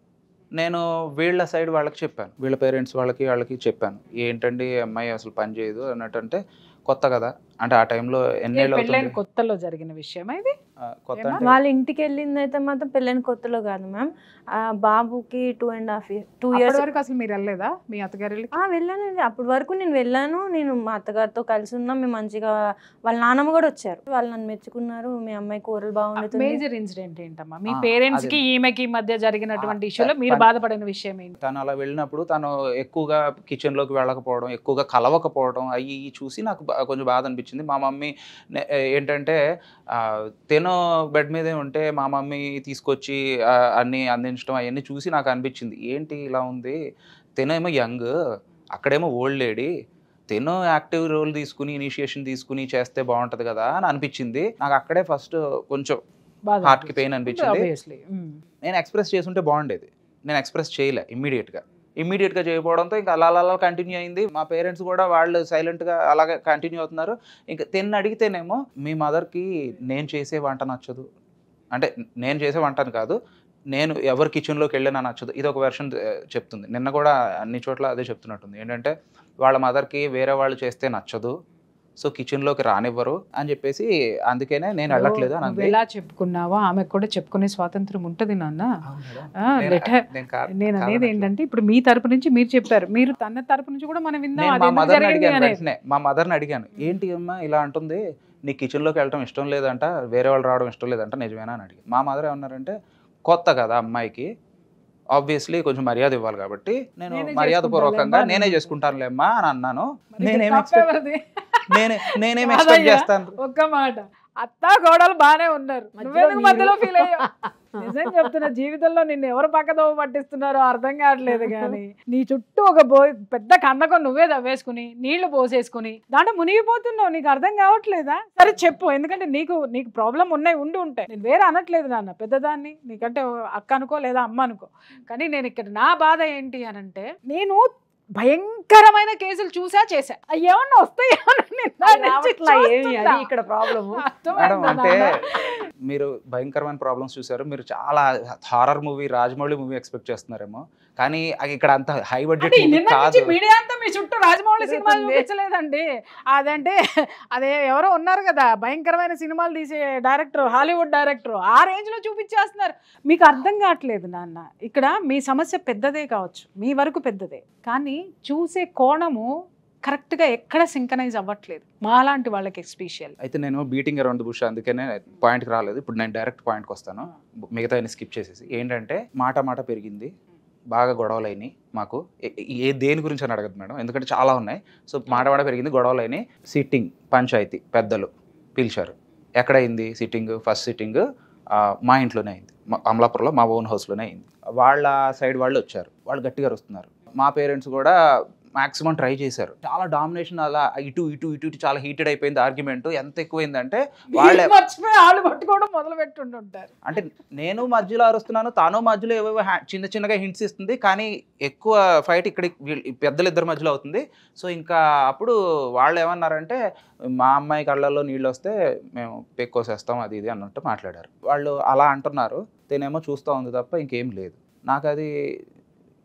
నేను వీళ్ళ సైడ్ వాళ్ళకి చెప్పాను, వీళ్ళ పేరెంట్స్ వాళ్ళకి చెప్పాను, ఏంటండి అమ్మాయి అసలు పని చేయదు అన్నట్టు. అంటే కొత్త కదా, అంటే ఆ టైంలో ఎన్నేళ్ళు అవుతుంది, కొత్తలో జరిగిన విషయం ఇది. కొత్త వాళ్ళ ఇంటికి వెళ్ళింది అయితే మాత్రం పెళ్ళైన కొత్తలో కాదు మ్యామ్. బాబుకి 2 years వరకు అసలు మీరు వెళ్ళలేదా మీ అత్తగారి? వెళ్ళానండి. అప్పటి వరకు నేను వెళ్ళాను. నేను మా అత్తగారితో కలిసి ఉన్నాం. మేము మంచిగా, వాళ్ళ నాన్నమ్మ కూడా వచ్చారు. వాళ్ళు నన్ను మెచ్చుకున్నారు, మీ అమ్మాయి కూరలు బాగుంటుంది. మేజర్ ఇన్సిడెంట్ ఏంటమ్మా మీ పేరెంట్స్ కి ఈమెకి మధ్య జరిగినటువంటి ఇష్యూలో మీరు బాధపడిన విషయం ఏంటి? తను అలా వెళ్ళినప్పుడు తను ఎక్కువగా కిచెన్ లోకి వెళ్ళకపోవడం, ఎక్కువగా కలవకపోవడం అవి చూసి నాకు కొంచెం బాధ అనిపించింది. మా మమ్మీ ఏంటంటే తినో బెడ్ మీదే ఉంటే మా మమ్మీ తీసుకొచ్చి అన్ని అందించడం అవన్నీ చూసి నాకు అనిపించింది, ఏంటి ఇలా ఉంది, తినేమో యంగ్, అక్కడేమో ఓల్డ్ లేడీ, తినో యాక్టివ్ రోల్ తీసుకుని ఇనిషియేషన్ తీసుకుని చేస్తే బాగుంటది కదా అని అనిపించింది నాకు. అక్కడే ఫస్ట్ కొంచెం హార్ట్కి పెయిన్ అనిపించింది. నేను ఎక్స్ప్రెస్ చేసుంటే బాగుండేది, నేను ఎక్స్ప్రెస్ చేయలే ఇమ్మీడియట్గా చేయకపోవడంతో ఇంకా అలా కంటిన్యూ అయింది. మా పేరెంట్స్ కూడా వాళ్ళు సైలెంట్గా అలాగే కంటిన్యూ అవుతున్నారు. ఇంకా అడిగితేనేమో మీ మదర్కి నేను చేసే వంట నచ్చదు, అంటే నేను చేసే వంటని కాదు, నేను ఎవరి కిచెన్లోకి వెళ్ళినా నచ్చదు, ఇది ఒక వెర్షన్ చెప్తుంది. నిన్న కూడా అన్ని చోట్ల అదే చెప్తున్నట్టుంది, ఏంటంటే వాళ్ళ మదర్కి వేరే వాళ్ళు చేస్తే నచ్చదు, సో కిచెన్లోకి రానివ్వరు అని చెప్పేసి, అందుకనే నేను వెళ్ళట్లేదు అని. ఎలా చెప్పుకున్నావో ఆమెకు కూడా చెప్పుకునే స్వాతంత్రం ఉంటుంది నాన్న. నేను అనేది ఏంటంటే ఇప్పుడు మీ తరపు నుంచి మీరు చెప్పారు, మీరు తన తరపు నుంచి కూడా మనం విందాం. మా మదర్ని అడిగాను, ఏంటి అమ్మా ఇలా అంటుంది, నీ కిచెన్లోకి వెళ్ళడం ఇష్టం లేదంట, వేరే వాళ్ళు రావడం ఇష్టం లేదంట, నిజమేనా అని అడిగి. మా మదర్ ఏమన్నారంటే, కొత్త కదా అమ్మాయికి, ఆబ్వియస్లీ కొంచెం మర్యాద ఇవ్వాలి కాబట్టి నేను మర్యాద పూర్వకంగా నేనే చేసుకుంటానులేమ్మా అని అన్నాను. నేనేం ఎక్స్పెక్ట్ చేస్తాను. ఒక్క మాట, అత్త గోడలు బానే ఉన్నారు, నువ్వెందుకు మధ్యలో ఫీల్ అయ్యా? నిజం చెప్తున్నా, జీవితంలో నిన్ను ఎవరు పక్కదోవ పట్టిస్తున్నారో అర్థం కావట్లేదు. కానీ నీ చుట్టూ ఒక పెద్ద కందకం నువ్వే తవ్వేసుకుని నీళ్లు పోసేసుకుని దాంట్లో మునిగిపోతున్నావు, నీకు అర్థం కావట్లేదా? సరే చెప్పు, ఎందుకంటే నీకు ప్రాబ్లం ఉంటాయి, నేను వేరే అనట్లేదు నాన్న, పెద్దదాన్ని నీకంటే అక్క అనుకో లేదా అమ్మ అనుకో. కానీ నేను ఇక్కడ నా బాధ ఏంటి అనంటే, నేను భయంకరమైన కేసులు చేశా, ఏమన్నా వస్తాయి ఇక్కడ ప్రాబ్లమ్. అంటే మీరు భయంకరమైన ప్రాబ్లమ్స్ చూసారు, మీరు చాలా horror movie Rajamouli movie expect చేస్తున్నారేమో, కానీ ఇక్కడ అంత హై బడ్జెట్ కాదు. మీడియా అంతా మీ చుట్టూ రాజమౌళి సినిమాలు చూపించలేదండి. అదే ఎవరో ఉన్నారు కదా భయంకరమైన సినిమాలు తీసే డైరెక్టర్, హాలీవుడ్ డైరెక్టర్, ఆ రేంజ్ లో చూపించేస్తున్నారు. మీకు అర్థం కావట్లేదు నాన్న. ఇక్కడ మీ సమస్య పెద్దదే కావచ్చు, మీ వరకు పెద్దదే, కానీ చూసే కోణము కరెక్ట్గా ఎక్కడ సింకనైజ్ అవ్వట్లేదు మాలాంటి వాళ్ళకి ఎస్పెషల్. అయితే నేను బీటింగ్ అరౌండ్ ది బుష్, అందుకనే పాయింట్కి రాలేదు. ఇప్పుడు నేను డైరెక్ట్ పాయింట్కి వస్తాను, మిగతా స్కిప్ చేసేసి. ఏంటంటే మాట పెరిగింది, బాగా గొడవలు అయినాయి మాకు. దేని గురించి అని అడగదు మేడం, ఎందుకంటే చాలా ఉన్నాయి. సో మాట పెరిగింది, గొడవలు అయినాయి. సిట్టింగ్ పంచాయతీ పెద్దలు పిలిచారు. ఎక్కడైంది సిట్టింగ్? ఫస్ట్ సిట్టింగ్ మా ఇంట్లోనే అయింది, అమలాపురంలో మా ఓన్ హౌస్లోనే అయింది. వాళ్ళ సైడ్ వాళ్ళు వచ్చారు, వాళ్ళు గట్టిగా వస్తున్నారు. మా పేరెంట్స్ కూడా మాక్సిమం ట్రై చేశారు. చాలా డామినేషన్, అలా ఇటు చాలా హీటెడ్ అయిపోయింది ఆర్గ్యుమెంట్. ఎంత ఎక్కువైందంటే వాళ్ళే పట్టుకోవడం మొదలు పెట్టుంటారు. అంటే నేను మధ్యలో అరుస్తున్నాను, తాను మధ్యలో ఏవేవో చిన్నగా హింట్స్ ఇస్తుంది, కానీ ఎక్కువ ఫైట్ ఇక్కడ పెద్దలు ఇద్దరి మధ్యలో అవుతుంది. సో ఇంకా అప్పుడు వాళ్ళు ఏమన్నారంటే, మా అమ్మాయి కళ్ళల్లో నీళ్ళు వస్తే మేము పెక్కోసేస్తాం అది ఇది అన్నట్టు మాట్లాడారు. వాళ్ళు అలా అంటున్నారు, తనేమో చూస్తూ ఉంది తప్ప ఇంకేం లేదు. నాకు అది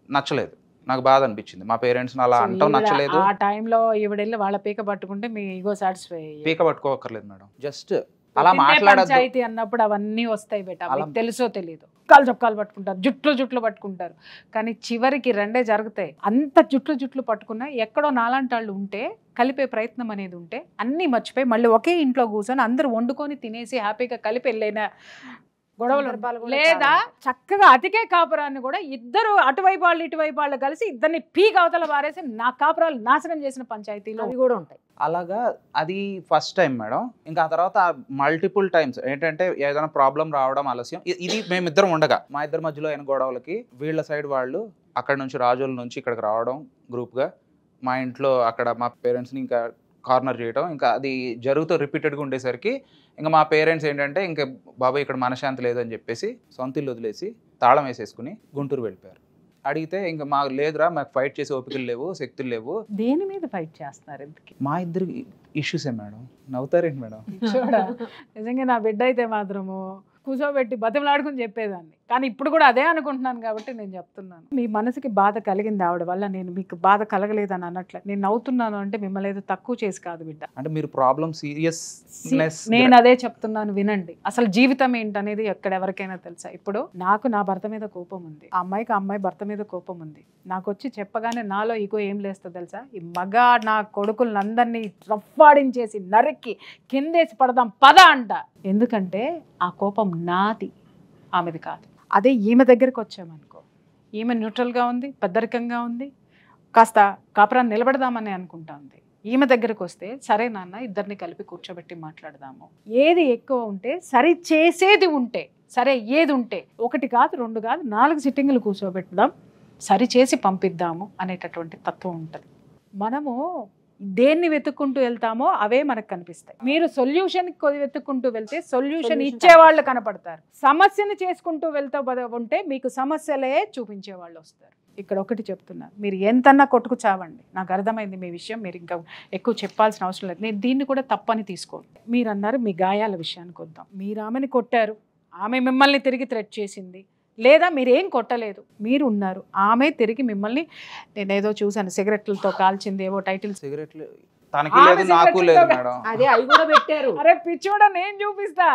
నచ్చలేదు, నాకు బాధ అనిపించింది. మా పేరెంట్స్ అలా అంటాం నచ్చలేదు. ఆ టైంలో ఈవిడెళ్ళి వాళ్ళ పీక పట్టుకుంటే మీ ఈగో సాటిస్ఫై. పీక పట్టుకోవక్కర్లేదు మేడం, జస్ట్ అలా మాట్లాడద్దు. పంచాయతీ అన్నప్పుడు అవన్నీ వస్తాయి బేట, మీకు తెలుసో తెలియదు. చొక్కాలు పట్టుకుంటారు, జుట్లు పట్టుకుంటారు, కానీ చివరికి రెండే జరుగుతాయి. అంత జుట్లు పట్టుకున్నా ఎక్కడో నాలాంటి వాళ్ళు ఉంటే, కలిపే ప్రయత్నం అనేది ఉంటే, అన్నీ మర్చిపోయి మళ్ళీ ఒకే ఇంట్లో కూర్చొని అందరూ వండుకొని తినేసి హ్యాపీగా కలిపి వెళ్ళైన గొడవలు, లేదా చక్కగా అతికే కాపురాన్ని కూడా ఇద్దరు అటువైపు వాళ్ళు ఇటువైపు వాళ్ళు కలిసి ఇద్దరిని పీక్ అవతల పారేసి నా కాపురాలు నాశనం చేసిన పంచాయతీలు అవి కూడా ఉంటాయి. అలాగా అది ఫస్ట్ టైం మేడం. ఇంకా ఆ తర్వాత మల్టిపుల్ టైమ్స్ ఏంటంటే ఏదైనా ప్రాబ్లం రావడం ఆలస్యం. ఇది మేమిద్దరం ఉండగా మా ఇద్దరి మధ్యలో అయిన గొడవలకి వీళ్ళ సైడ్ వాళ్ళు అక్కడ నుంచి రాజోల నుంచి ఇక్కడికి రావడం గ్రూప్గా, మా ఇంట్లో అక్కడ మా పేరెంట్స్ని ఇంకా కార్నర్ చేయడం, ఇంకా అది జరుగుతూ రిపీటెడ్గా ఉండేసరికి ఇంకా మా పేరెంట్స్ ఏంటంటే, ఇంకా బాబాయ్ ఇక్కడ మనశ్శాంతి లేదని చెప్పేసి సొంత ఇల్లు వదిలేసి తాళం వేసేసుకుని గుంటూరు వెళ్ళిపోయారు. అడిగితే ఇంకా మాకు లేదురా, మాకు ఫైట్ చేసే ఓపికలు లేవు, శక్తులు లేవు. దేని మీద ఫైట్ చేస్తున్నారు? మా ఇద్దరికి ఇష్యూసే మేడం. నవ్వుతారేంటి మేడం? చూడ నిజంగా నా బిడ్డ అయితే మాత్రము కూర్చోబెట్టి బతిమలాడుకుని చెప్పేదాన్ని. కానీ ఇప్పుడు కూడా అదే అనుకుంటున్నాను కాబట్టి నేను చెప్తున్నాను. మీ మనసుకి బాధ కలిగింది ఆవిడ వల్ల, నేను మీకు బాధ కలగలేదని అన్నట్లే నేను నవ్వుతున్నాను అంటే మిమ్మల్ని ఏదో తక్కువ చేసి కాదు బిడ్డ. అంటే మీరు ప్రాబ్లం సీరియస్నెస్ నేను అదే చెప్తున్నాను వినండి. అసలు జీవితం ఏంటనేది ఎక్కడెవరికైనా తెలుసా? ఇప్పుడు నాకు నా భర్త మీద కోపం ఉంది, ఆ అమ్మాయికి ఆ అమ్మాయి భర్త మీద కోపం ఉంది. నాకు వచ్చి చెప్పగానే నాలో ఈగో ఏం లేస్తుంది తెలుసా? ఈ మగ నా కొడుకులందరినీ రఫ్ఫాడించేసి నరికి కిందేసి పడదాం పద అంట. ఎందుకంటే ఆ కోపం నాది, ఆమెది కాదు. అదే ఈమె దగ్గరికి వచ్చామనుకో, ఈమె న్యూట్రల్గా ఉంది, పెద్దరికంగా ఉంది, కాస్త కాపురాన్ని నిలబెడదామని అనుకుంటా ఉంది. ఈమె దగ్గరకు వస్తే సరే నాన్న ఇద్దరిని కలిపి కూర్చోబెట్టి మాట్లాడదాము, ఏది ఎక్కువ ఉంటే సరి చేసేది ఉంటే సరే, ఏది ఉంటే 1 కాదు 2 కాదు 4 సిట్టింగులు కూర్చోబెట్టుదాం, సరి చేసి పంపిద్దాము అనేటటువంటి తత్వం ఉంటుంది. మనము దేన్ని వెతుక్కుంటూ వెళ్తామో అవే మనకు కనిపిస్తాయి. మీరు సొల్యూషన్ వెతుక్కుంటూ వెళ్తే సొల్యూషన్ ఇచ్చేవాళ్ళు కనపడతారు. సమస్యను చేసుకుంటూ వెళ్తూ ఉంటే మీకు సమస్యలే చూపించే వాళ్ళు వస్తారు. ఇక్కడ ఒకటి చెప్తున్నారు, మీరు ఎంతన్నా కొట్టుకు చావండి, నాకు అర్థమైంది మీ విషయం, మీరు ఇంకా ఎక్కువ చెప్పాల్సిన అవసరం లేదు. నేను దీన్ని కూడా తప్పని తీసుకోండి. మీరు అన్నారు మీ గాయాల విషయానికి వద్దాం. మీరు ఆమెని కొట్టారు, ఆమె మిమ్మల్ని తిరిగి థ్రెట్ చేసింది, లేదా మీరేం కొట్టలేదు, మీరు ఉన్నారు, ఆమె తిరిగి మిమ్మల్ని, నేనేదో చూసాను సిగరెట్లతో కాల్చింది, ఏవో టైటిల్ సిగరెట్లు తనకి లేదు నాకు లేదు మేడం, అదే అవి కూడా పెట్టారు. అరే పిచ్చోడా నేను చూపిస్తా,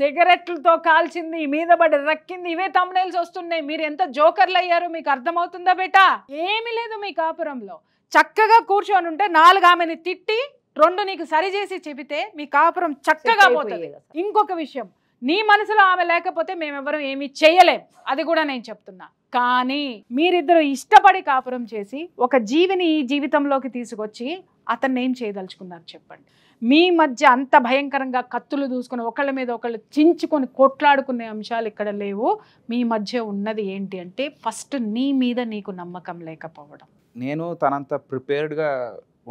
సిగరెట్లతో కాల్చింది, మీద పడి రక్కింది, ఇవే తమ్నైల్స్ వస్తున్నాయి. మీరు ఎంత జోకర్లు అయ్యారు మీకు అర్థమవుతుందా బేటా? ఏమీ లేదు మీ కాపురంలో. చక్కగా కూర్చొని ఉంటే 4 ఆమెని తిట్టి 2 నీకు సరి చేసి చెబితే మీ కాపురం చక్కగా పోతుంది. ఇంకొక విషయం, నీ మనసులో ఆమె లేకపోతే మేమెవరం ఏమీ చేయలేం, అది కూడా నేను చెప్తున్నా. కానీ మీరిద్దరు ఇష్టపడి కాపురం చేసి ఒక జీవిని ఈ జీవితంలోకి తీసుకొచ్చి అతన్ని ఏం చేయదలుచుకున్నారు చెప్పండి? మీ మధ్య అంత భయంకరంగా కత్తులు దూసుకొని ఒకళ్ళ మీద ఒకళ్ళు చించుకొని కొట్లాడుకునే అంశాలు ఇక్కడ లేవు. మీ మధ్య ఉన్నది ఏంటి అంటే ఫస్ట్ నీ మీద నీకు నమ్మకం లేకపోవడం. నేను తనంత ప్రిపేర్డ్గా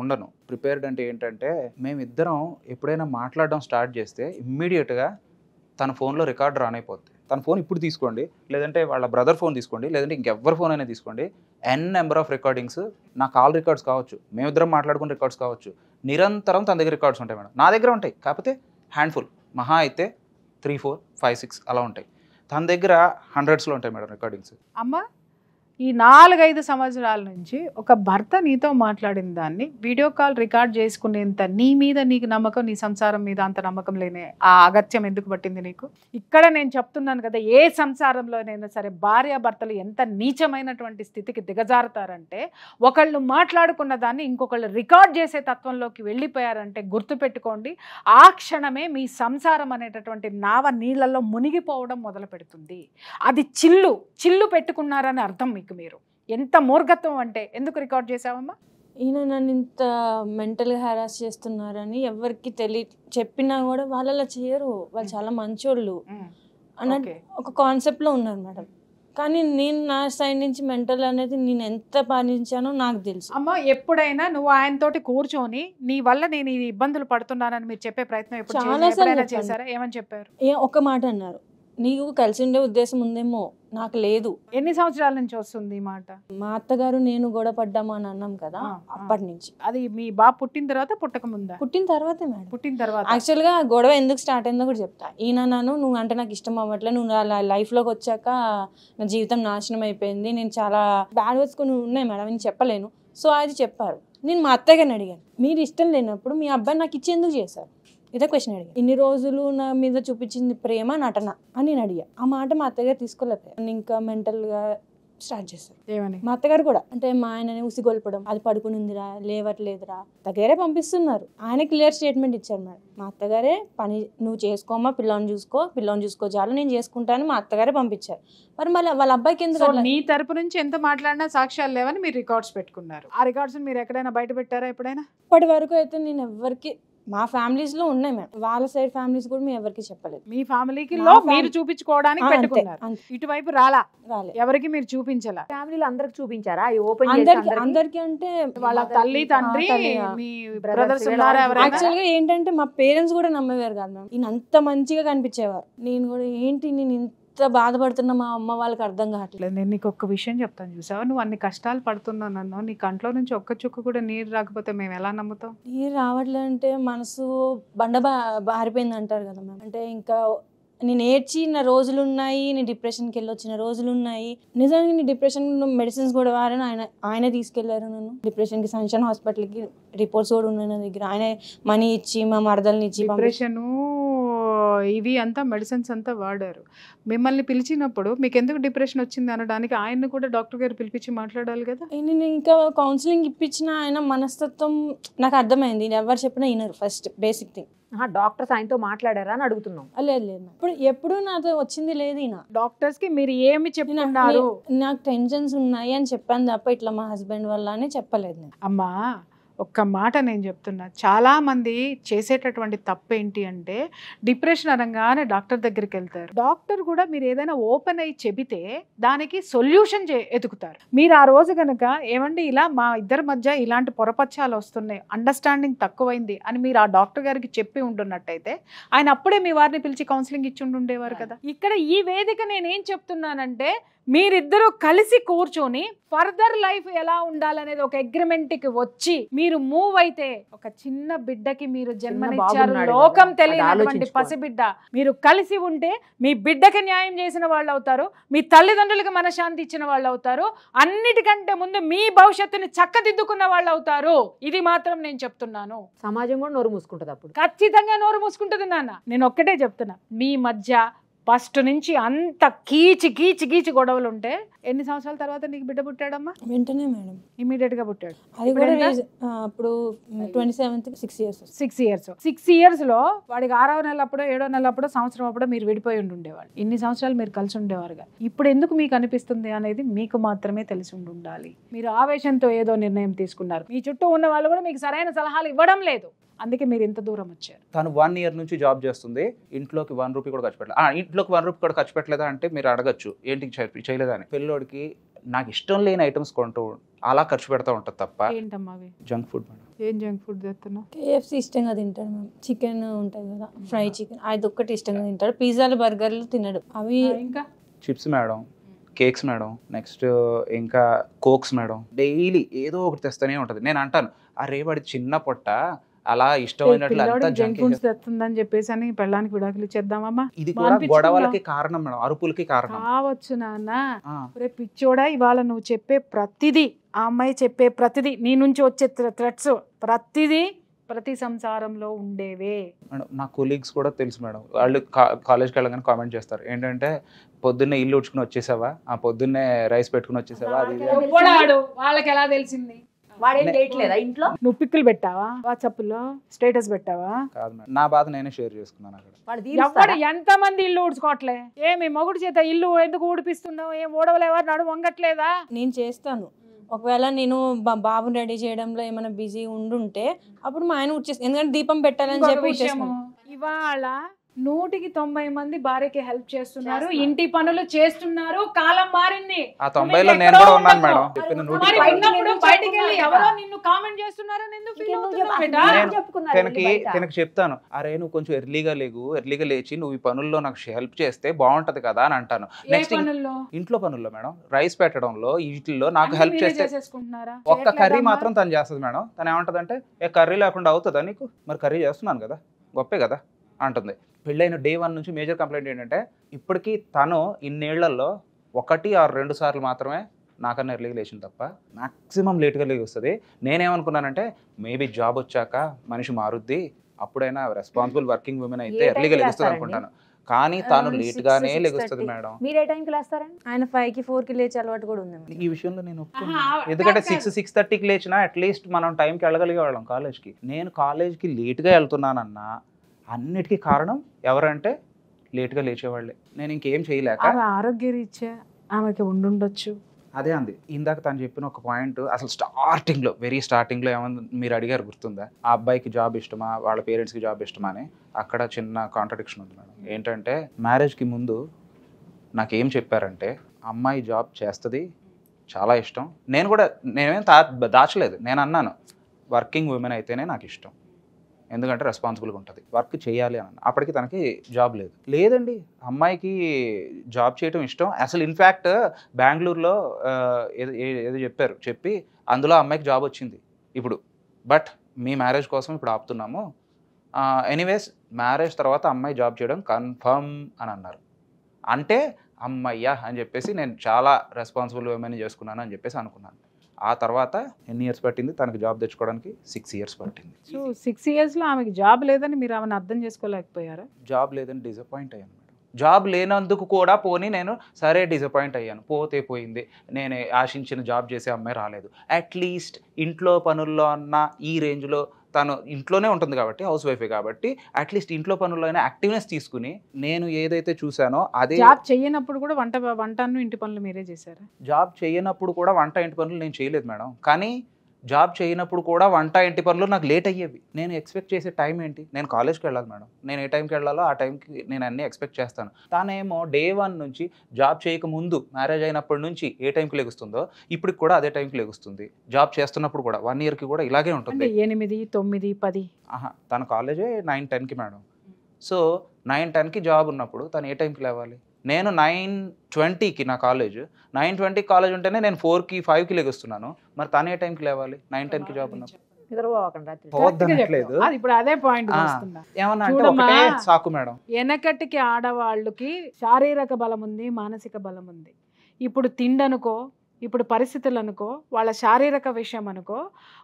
ఉండను. ప్రిపేర్డ్ అంటే ఏంటంటే, మేమిద్దరం ఎప్పుడైనా మాట్లాడడం స్టార్ట్ చేస్తే ఇమ్మీడియట్గా తన ఫోన్లో రికార్డ్ రాన్ అయిపోద్ది. తన ఫోన్ ఇప్పుడు తీసుకోండి, లేదంటే వాళ్ళ బ్రదర్ ఫోన్ తీసుకోండి, లేదంటే ఇంకెవ్వరి ఫోన్ అయినా తీసుకోండి, నెంబర్ ఆఫ్ రికార్డింగ్స్, నా కాల్ రికార్డ్స్ కావచ్చు, మేమిద్దరం మాట్లాడుకున్న రికార్డ్స్ కావచ్చు, నిరంతరం తన దగ్గర రికార్డ్స్ ఉంటాయి మేడం. నా దగ్గర ఉంటాయి, కాకపోతే హ్యాండ్ఫుల్, మహా అయితే 3, 4, 5, 6 అలా ఉంటాయి. తన దగ్గర 100స్లో ఉంటాయి మేడం రికార్డింగ్స్. అమ్మ, ఈ 4-5 సంవత్సరాల నుంచి ఒక భర్త నీతో మాట్లాడిన దాన్ని వీడియో కాల్ రికార్డ్ చేసుకునేంత నీ మీద నీకు నమ్మకం, నీ సంసారం మీద అంత నమ్మకం లేనే ఆ అగత్యం ఎందుకు పట్టింది నీకు? ఇక్కడ నేను చెప్తున్నాను కదా, ఏ సంసారంలోనైనా సరే భార్యాభర్తలు ఎంత నీచమైనటువంటి స్థితికి దిగజారుతారంటే, ఒకళ్ళు మాట్లాడుకున్న దాన్ని ఇంకొకళ్ళు రికార్డ్ చేసే తత్వంలోకి వెళ్ళిపోయారంటే గుర్తుపెట్టుకోండి, ఆ క్షణమే మీ సంసారం అనేటటువంటి నావ నీళ్ళల్లో మునిగిపోవడం మొదలు పెడుతుంది. అది చిల్లు పెట్టుకున్నారని అర్థం. మీకు మీరు ఎంత మూర్ఘత్వం అంటే, ఎందుకు రికార్డ్ చేసావమ్మా? ఈయన నన్ను ఇంత మెంటల్గా హెరాస్ చేస్తున్నారని ఎవరికి చెప్పినా కూడా వాళ్ళు అలా చేయరు, వాళ్ళు చాలా మంచోళ్ళు అన్నట్టు ఒక కాన్సెప్ట్లో ఉన్నారు మేడం. కానీ నేను నా సైడ్ నుంచి మెంటల్ అనేది నేను ఎంత పాటించానో నాకు తెలుసు. అమ్మ, ఎప్పుడైనా నువ్వు ఆయనతోటి కూర్చొని నీ వల్ల నేను ఈ ఇబ్బందులు పడుతున్నానని మీరు చెప్పే ప్రయత్నం చాలా చేశారా? ఏమని చెప్పారు? ఒక మాట అన్నారు, నీకు కలిసి ఉండే ఉద్దేశం ఉందేమో, నాకు లేదు. ఎన్ని సంవత్సరాల నుంచి వస్తుంది ఈ మాట? మా అత్తగారు నేను గొడవ పడ్డాము అని అన్నాం కదా, అప్పటి నుంచి. అది మీ బాబు పుట్టిన తర్వాత పుట్టక ముందా? పుట్టిన తర్వాతే మేడం. పుట్టిన తర్వాత. యాక్చువల్గా గొడవ ఎందుకు స్టార్ట్ అయిందో కూడా చెప్తా. ఈయన నువ్వు అంటే నాకు ఇష్టం అవ్వట్లే, నువ్వు నా లైఫ్లోకి వచ్చాక నా జీవితం నాశనం అయిపోయింది, నేను చాలా బ్యాడ్ వర్డ్స్ కొన్ని ఉన్నాయి మేడం, నేను చెప్పలేను. సో అది చెప్పారు. నేను మా అత్తగారిని అడిగాను, మీరు ఇష్టం లేనప్పుడు మీ అబ్బాయి నాకు ఇచ్చి ఎందుకు చేశారు? ఇదే క్వశ్చన్ అడిగా. ఇన్ని రోజులు నా మీద చూపించింది ప్రేమ నటన అని నేను అడిగా. ఆ మాట మా అత్తగారు తీసుకోలేకపోయారు. ఇంకా మెంటల్గా స్టార్ట్ చేస్తారు. ఏమని? మా అత్తగారు కూడా అంటే మా ఆయనని ఉసిగొల్పడం, అది పడుకుని ఉందిరా, లేవట్లేదురా, దగ్గరే పంపిస్తున్నారు. ఆయన క్లియర్ స్టేట్మెంట్ ఇచ్చారు మేడం. మా అత్తగారే పని నువ్వు చేసుకోమా, పిల్లని చూసుకో చాలు, నేను చేసుకుంటాను, మా అత్తగారే పంపించారు. మరి మళ్ళీ వాళ్ళ అబ్బాయికి ఎందుకు? నీ తరపు నుంచి ఎంత మాట్లాడినా సాక్ష్యాలు లేవని మీరు రికార్డ్స్ పెట్టుకున్నారు. ఆ రికార్డ్స్ మీరు ఎక్కడైనా బయట పెట్టారా ఎప్పుడైనా? ఇప్పటి వరకు అయితే నేను ఎవరికి, మా ఫ్యామిలీస్ లో ఉన్నాయి మేడం, వాళ్ళ సైడ్ ఫ్యామిలీస్ కూడా మేము ఎవరికి చెప్పలేదు. మీ ఫ్యామిలీకి మీరు చూపించుకోవడానికి పెట్టుకున్నారు, ఇటువైపు రాలే, ఎవరికి మీరు చూపించాలా? ఫ్యామిలీలో అందరికి చూపించారా? ఓపెన్ అందరికి అంటే వాళ్ళ తల్లి తండ్రి మీ బ్రదర్స్ ఉన్నారా? యాక్చువల్ గా ఏంటంటే మా పేరెంట్స్ కూడా నమ్మేవారు కాదు మేడం. ఈయన అంత మంచిగా కనిపించేవారు. నేను కూడా ఏంటి నేను ఇంత బాధపడుతున్నా మా అమ్మ వాళ్ళకి అర్థం కావట్లేదు. నేను నీకు ఒక్క విషయం చెప్తాను, చూసావా, నువ్వు అన్ని కష్టాలు పడుతున్నానన్నా నీ కంట్లో నుంచి ఒక్క చుక్క కూడా నీరు రాకపోతే మేము ఎలా నమ్ముతాం? నీరు రావట్లే అంటే మనసు బండ బారిపోయింది అంటారు కదా మ్యామ్. అంటే ఇంకా నేను ఏడ్చిన రోజులు ఉన్నాయి, నేను డిప్రెషన్కి వెళ్ళి వచ్చిన రోజులు ఉన్నాయి. నిజానికి నేను డిప్రెషన్ మెడిసిన్స్ కూడా వాడని ఆయనే తీసుకెళ్లారు నన్ను డిప్రెషన్కి. సన్షైన్ హాస్పిటల్కి రిపోర్ట్స్ కూడా ఉన్నాయి నా దగ్గర. ఆయన మనీ ఇచ్చి మా మరదల్ని ఇచ్చి డిప్రెషన్ ఇవి అంతా మెడిసిన్స్ అంతా వాడారు. మిమ్మల్ని పిలిచినప్పుడు మీకు ఎందుకు డిప్రెషన్ వచ్చింది అనడానికి ఆయన్ని కూడా డాక్టర్ గారు పిలిపించి మాట్లాడాలి కదా. నేను ఇంకా కౌన్సిలింగ్ ఇప్పించిన ఆయన మనస్తత్వం నాకు అర్థమైంది. ఎవరు చెప్పినా వినరు. ఫస్ట్ బేసిక్ థింగ్ డాక్టర్స్ ఆయనతో మాట్లాడారా అని అడుగుతున్నాం. లేదు ఎప్పుడు నాతో వచ్చింది లేదు. ఈయన డాక్టర్స్ కి మీరు ఏమి చెప్తున్నారు? నాకు టెన్షన్స్ ఉన్నాయి అని చెప్పాను తప్ప ఇట్లా మా హస్బెండ్ వల్ల అని చెప్పలేదు నేను. అమ్మా ఒక్క మాట నేను చెప్తున్నా, చాలామంది చేసేటటువంటి తప్పు ఏంటి అంటే డిప్రెషన్ అనగానే డాక్టర్ దగ్గరికి వెళ్తారు. డాక్టర్ కూడా మీరు ఏదైనా ఓపెన్ అయ్యి చెబితే దానికి సొల్యూషన్ ఎతుకుతారు. మీరు ఆ రోజు కనుక ఏమండి ఇలా మా ఇద్దరి మధ్య ఇలాంటి పొరపచ్చాలు వస్తున్నాయి, అండర్స్టాండింగ్ తక్కువైంది అని మీరు ఆ డాక్టర్ గారికి చెప్పి ఉంటున్నట్టయితే ఆయన అప్పుడే మీ వారిని పిలిచి కౌన్సిలింగ్ ఇచ్చి ఉండేవారు కదా. ఇక్కడ ఈ వేదిక నేనేం చెప్తున్నానంటే మీరిద్దరూ కలిసి కూర్చొని ఫర్దర్ లైఫ్ ఎలా ఉండాలనేది ఒక అగ్రిమెంట్కి వచ్చి మీరు మూవ్ అయితే, ఒక చిన్న బిడ్డకి మీరు జన్మనిచ్చారు, లోకం తెలియనటువంటి పసిబిడ్డ, మీరు కలిసి ఉంటే మీ బిడ్డకి న్యాయం చేసిన వాళ్ళు అవుతారు, మీ తల్లిదండ్రులకి మనశ్శాంతి ఇచ్చిన వాళ్ళు అవుతారు, అన్నిటికంటే ముందు మీ భవిష్యత్తుని చక్కదిద్దుకున్న వాళ్ళు అవుతారు. ఇది మాత్రం నేను చెప్తున్నాను. సమాజం కూడా నోరు మూసుకుంటుంది అప్పుడు. ఖచ్చితంగా నోరు మూసుకుంటుంది నాన్న. నేను ఒక్కటే చెప్తున్నా, మీ మధ్య ఫస్ట్ నుంచి అంత కీచి గొడవలు ఉంటే ఎన్ని సంవత్సరాల తర్వాత నీకు బిడ్డ పుట్టాడమ్మా? వెంటనే మేడం, ఇమీడియట్ గా పుట్టాడు. అది కూడా అప్పుడు 27th 6 years. 6 years లో వాడికి 6వ నెల అప్పుడో 7వ నెల అప్పుడో సంవత్సరం అప్పుడో మీరు విడిపోయి ఉండేవాళ్ళు. ఇన్ని సంవత్సరాలు మీరు కలిసి ఉండేవారుగా. ఇప్పుడు ఎందుకు మీకు అనిపిస్తుంది అనేది మీకు మాత్రమే తెలిసి ఉండాలి. మీరు ఆవేశంతో ఏదో నిర్ణయం తీసుకున్నారు, మీ చుట్టూ ఉన్న వాళ్ళు కూడా మీకు సరైన సలహాలు ఇవ్వడం లేదు, అందుకే మీరు ఇంత దూరం వచ్చారు. తను 1 year నుంచి జాబ్ చేస్తుంది, ఇంట్లోకి 1 రూపీ కూడా ఖర్చు పెట్టలేదు. ఇంట్లోకి 1 రూపీ కూడా ఖర్చు పెట్టలేదా అంటే మీరు అడగచ్చు, ఏంటి చేయలేదా అని. పిల్లోడికి నాకు ఇష్టం లేని ఐటమ్స్ కొంటూ అలా ఖర్చు పెడతా ఉంటుంది తప్ప. ఏంటమ్మా అవి? Junk food madam. ఏం జంక్ ఫుడ్ చేస్తున్నావు? KFC ఇష్టంగా తింటాడు మ్యామ్. చికెన్ ఉంటుంది కదా, ఫ్రై చికెన్, అది ఒక్కటి ఇష్టంగా తింటాడు. పిజ్జాలు బర్గర్లు తినడు. అవి ఇంకా chips madam, cakes madam, next ఇంకా కోక్స్ మేడం. డైలీ ఏదో ఒకటి తెస్తూనే ఉంటుంది. నేను అంటాను, అరే వాడి చిన్న పొట్ట అలా ఇష్టమైనట్లు జంక్ ఫుడ్స్ తెస్తుందని చెప్పేసి అని పెళ్ళానికి విడాకులు ఇచ్చేద్దామమ్మా. ఇది కూడా గొడవలకి కారణం మేడం, అరుపులకి కారణం కావచ్చు నాన్న. రే పిచ్చోడా, ఇవాళ నువ్వు చెప్పే ప్రతిదీ, ఆ అమ్మాయి చెప్పే ప్రతిదీ, నీ నుంచి వచ్చే థ్రెట్స్ ప్రతిదీ ప్రతి సంసారంలో ఉండేవే మేడం. నా కొలీగ్స్ కూడా తెలుసు మేడం, వాళ్ళు కాలేజ్కి వెళ్ళగానే కామెంట్ చేస్తారు ఏంటంటే, పొద్దున్నే ఇల్లు ఉడ్చుకుని వచ్చేసావా, ఆ పొద్దున్నే రైస్ పెట్టుకుని వచ్చేసావా, అది వాళ్ళకి ఎలా తెలిసింది? వాడేం చేయట్లేదా ఇంట్లో? నువ్వు పిక్కులు పెట్టావా, వాట్సాప్ లో స్టేటస్ పెట్టావా? కాదు మేడం, నా బాధ నేనే షేర్ చేసుకున్నాను అక్కడ. ఎవరు ఎంతమంది ఇల్లు ఊడ్చుకోవట్లే? ఏమి మొగుడు చేత ఇల్లు ఎందుకు ఊడిపిస్తున్నావు? ఏం ఊడవలేవారు, నడు వంగట్లేదా? నేను చేస్తాను. ఒకవేళ నేను బాబుని రెడీ చేయడంలో ఏమైనా బిజీ ఉండుంటే అప్పుడు మా ఆయన ఊడ్చేస్తాను, ఎందుకంటే దీపం పెట్టాలని చెప్పి. ఇవాళ 190 మంది భార్యకి హెల్ప్ చేస్తున్నారు, ఇంటి పనులు చేస్తున్నారు. కాలం మారింది. ఆ 90లో నేను కూడా ఉన్నాను మేడం. బయటికి వెళ్ళి ఎవరో నిన్ను కామెంట్ చేస్తున్నారు, తనకి చెప్తాను, అరే నువ్వు కొంచెం ఎర్లీగా లేచి నువ్వు ఈ పనుల్లో నాకు హెల్ప్ చేస్తే బాగుంటది కదా అని అంటాను. నెక్స్ట్ ఇంట్లో పనుల్లో మేడం, రైస్ పెట్టడంలో వీటిల్లో నాకు హెల్ప్ చేస్తే ఒక్క కర్రీ మాత్రం తను చేస్తుంది మేడం. తను ఏమంటదంటే, ఏ కర్రీ లేకుండా అవుతుందా నీకు? మరి కర్రీ చేస్తున్నాను కదా, గొప్పే కదా అంటుంది. పెళ్ళైన day 1 నుంచి మేజర్ కంప్లైంట్ ఏంటంటే, ఇప్పటికీ తను ఇన్నేళ్లలో 1 or 2 సార్లు మాత్రమే నాకన్నా ఎర్లీగా లేచింది తప్ప మ్యాక్సిమం లేట్గా లేగి వస్తుంది. నేనేమనుకున్నానంటే, మేబీ జాబ్ వచ్చాక మనిషి మారుద్ది, అప్పుడైనా రెస్పాన్సిబుల్ వర్కింగ్ ఉమెన్ అయితే ఎర్లీగా లెగుస్తుంది అనుకుంటాను. కానీ తాను లేట్ గానే లెగుస్తుంది మేడం. మీరు ఏ టైంకి లేస్తారండి? ఆయన 5కి 4కి లేచే అలవాటు కూడా ఉంది. ఈ విషయంలో నేను ఒప్పుకున్నాను. ఎందుకంటే 6-6:30కి లేచినా అట్లీస్ట్ మనం టైంకి వెళ్ళగలిగే వాళ్ళం కాలేజ్కి. నేను కాలేజ్కి లేట్గా వెళ్తున్నానన్నా అన్నిటికీ కారణం ఎవరంటే లేట్గా లేచేవాళ్ళే. నేను ఇంకేం చేయలేక, ఆరోగ్య రీత్యా ఆమెకి ఉండుండొచ్చు. అదే అంది. ఇందాక తను చెప్పిన ఒక పాయింట్, అసలు వెరీ స్టార్టింగ్లో ఏమన్నా మీరు అడిగారు గుర్తుందా, ఆ అబ్బాయికి జాబ్ ఇష్టమా, వాళ్ళ పేరెంట్స్కి జాబ్ ఇష్టమా అని. అక్కడ చిన్న కాంట్రడిక్షన్ ఉంది మేడం. ఏంటంటే, మ్యారేజ్కి ముందు నాకేం చెప్పారంటే, అమ్మాయి జాబ్ చేస్తుంది, చాలా ఇష్టం. నేనేం దాచలేదు. నేను అన్నాను, వర్కింగ్ ఉమెన్ అయితేనే నాకు ఇష్టం, ఎందుకంటే రెస్పాన్సిబుల్గా ఉంటుంది, వర్క్ చేయాలి అని. అప్పటికి తనకి జాబ్ లేదండి. అమ్మాయికి జాబ్ చేయడం ఇష్టం. అసలు ఇన్ఫ్యాక్ట్ బెంగళూరులో ఏదో చెప్పి అందులో అమ్మాయికి జాబ్ వచ్చింది ఇప్పుడు. బట్ మీ మ్యారేజ్ కోసం ఇప్పుడు ఆపుతున్నాము, ఎనీవేస్ మ్యారేజ్ తర్వాత అమ్మాయి జాబ్ చేయడం కన్ఫర్మ్ అని అన్నారు. అంటే అమ్మయ్యా అని చెప్పేసి నేను చాలా రెస్పాన్సిబుల్ ఉమెన్ చేసుకున్నాను అని చెప్పేసి అనుకున్నాను. ఆ తర్వాత ఎన్ని ఇయర్స్ పట్టింది తనకు జాబ్ తెచ్చుకోవడానికి? 6 ఇయర్స్ పట్టింది. సో 6 ఇయర్స్లో ఆమెకి జాబ్ లేదని మీరు ఆమెను అర్థం చేసుకోలేకపోయారా? జాబ్ లేదని డిసప్పాయింట్ అయ్యాను మేడం. జాబ్ లేనందుకు కూడా పోనీ నేను సరే డిసప్పాయింట్ అయ్యాను, పోతే పోయింది, నేను ఆశించిన జాబ్ చేసే అమ్మాయి రాలేదు, అట్లీస్ట్ ఇంట్లో పనుల్లో అన్న ఈ రేంజ్లో తను ఇంట్లోనే ఉంటుంది కాబట్టి హౌస్ వైఫే కాబట్టి అట్లీస్ట్ ఇంట్లో పనుల్లో అయినా యాక్టివ్నెస్ తీసుకుని నేను ఏదైతే చూసానో అదే. జాబ్ చేయనప్పుడు కూడా వంటను ఇంటి పనులు మీరే చేశారా? జాబ్ చేయనప్పుడు కూడా వంట ఇంటి పనులు నేను చేయలేదు మేడం. కానీ జాబ్ చేయనప్పుడు కూడా వంట ఇంటి పనులు నాకు లేట్ అయ్యేవి. నేను ఎక్స్పెక్ట్ చేసే టైం ఏంటి? నేను కాలేజ్కి వెళ్ళాలి మేడం, నేను ఏ టైంకి వెళ్ళాలో ఆ టైంకి నేను అన్నీ ఎక్స్పెక్ట్ చేస్తాను. తానేమో డే 1 నుంచి జాబ్ చేయక ముందు మ్యారేజ్ అయినప్పటి నుంచి ఏ టైంకి లెగుస్తుందో ఇప్పటికి కూడా అదే టైంకి లెగుస్తుంది. జాబ్ చేస్తున్నప్పుడు కూడా 1 ఇయర్కి కూడా ఇలాగే ఉంటుంది. 8, 9, 10. తన కాలేజే 9-10కి మేడం. సో 9-10కి జాబ్ ఉన్నప్పుడు తను ఏ టైంకి లేవాలి? నేను 9:20కి నా కాలేజ్, 9:20కి కాలేజ్ ఉంటేనే నేను 4కి 5కి లెగుస్తున్నాను. మరి తను ఏ టైంకి లేవాలి? 9-10కి జాబ్ ఉన్నప్పుడు. ఇప్పుడు అదే పాయింట్ ఏమన్నా అంటే ఒకటే సాకు మేడం. వెనకటికి ఆడవాళ్ళకి శారీరక బలం ఉంది, మానసిక బలం ఉంది. ఇప్పుడు తిండనుకో, ఇప్పుడు పరిస్థితులు అనుకో, వాళ్ళ శారీరక విషయం అనుకో,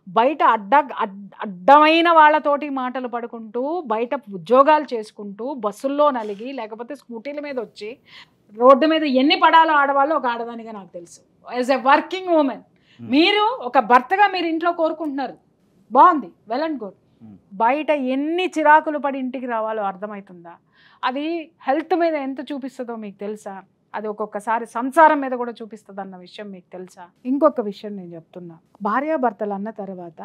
బయట అడ్డమైన వాళ్ళతోటి మాటలు పడుకుంటూ, బయట ఉద్యోగాలు చేసుకుంటూ, బస్సుల్లో నలిగి లేకపోతే స్కూటీల మీద వచ్చి రోడ్డు మీద ఎన్ని పడాలో ఆడవాళ్ళు ఒక ఆడదానిగా నాకు తెలుసు. యాజ్ ఎ వర్కింగ్ ఉమెన్ మీరు ఒక భర్తగా మీరు ఇంట్లో కోరుకుంటున్నారు, బాగుంది, వెల్ అండ్ గుడ్. బయట ఎన్ని చిరాకులు పడి ఇంటికి రావాలో అర్థమవుతుందా? అది హెల్త్ మీద ఎంత చూపిస్తుందో మీకు తెలుసా? అది ఒక్కొక్కసారి సంసారం మీద కూడా చూపిస్తుంది అన్న విషయం మీకు తెలుసా? ఇంకొక విషయం నేను చెప్తున్నా, భార్యాభర్తలు అన్న తర్వాత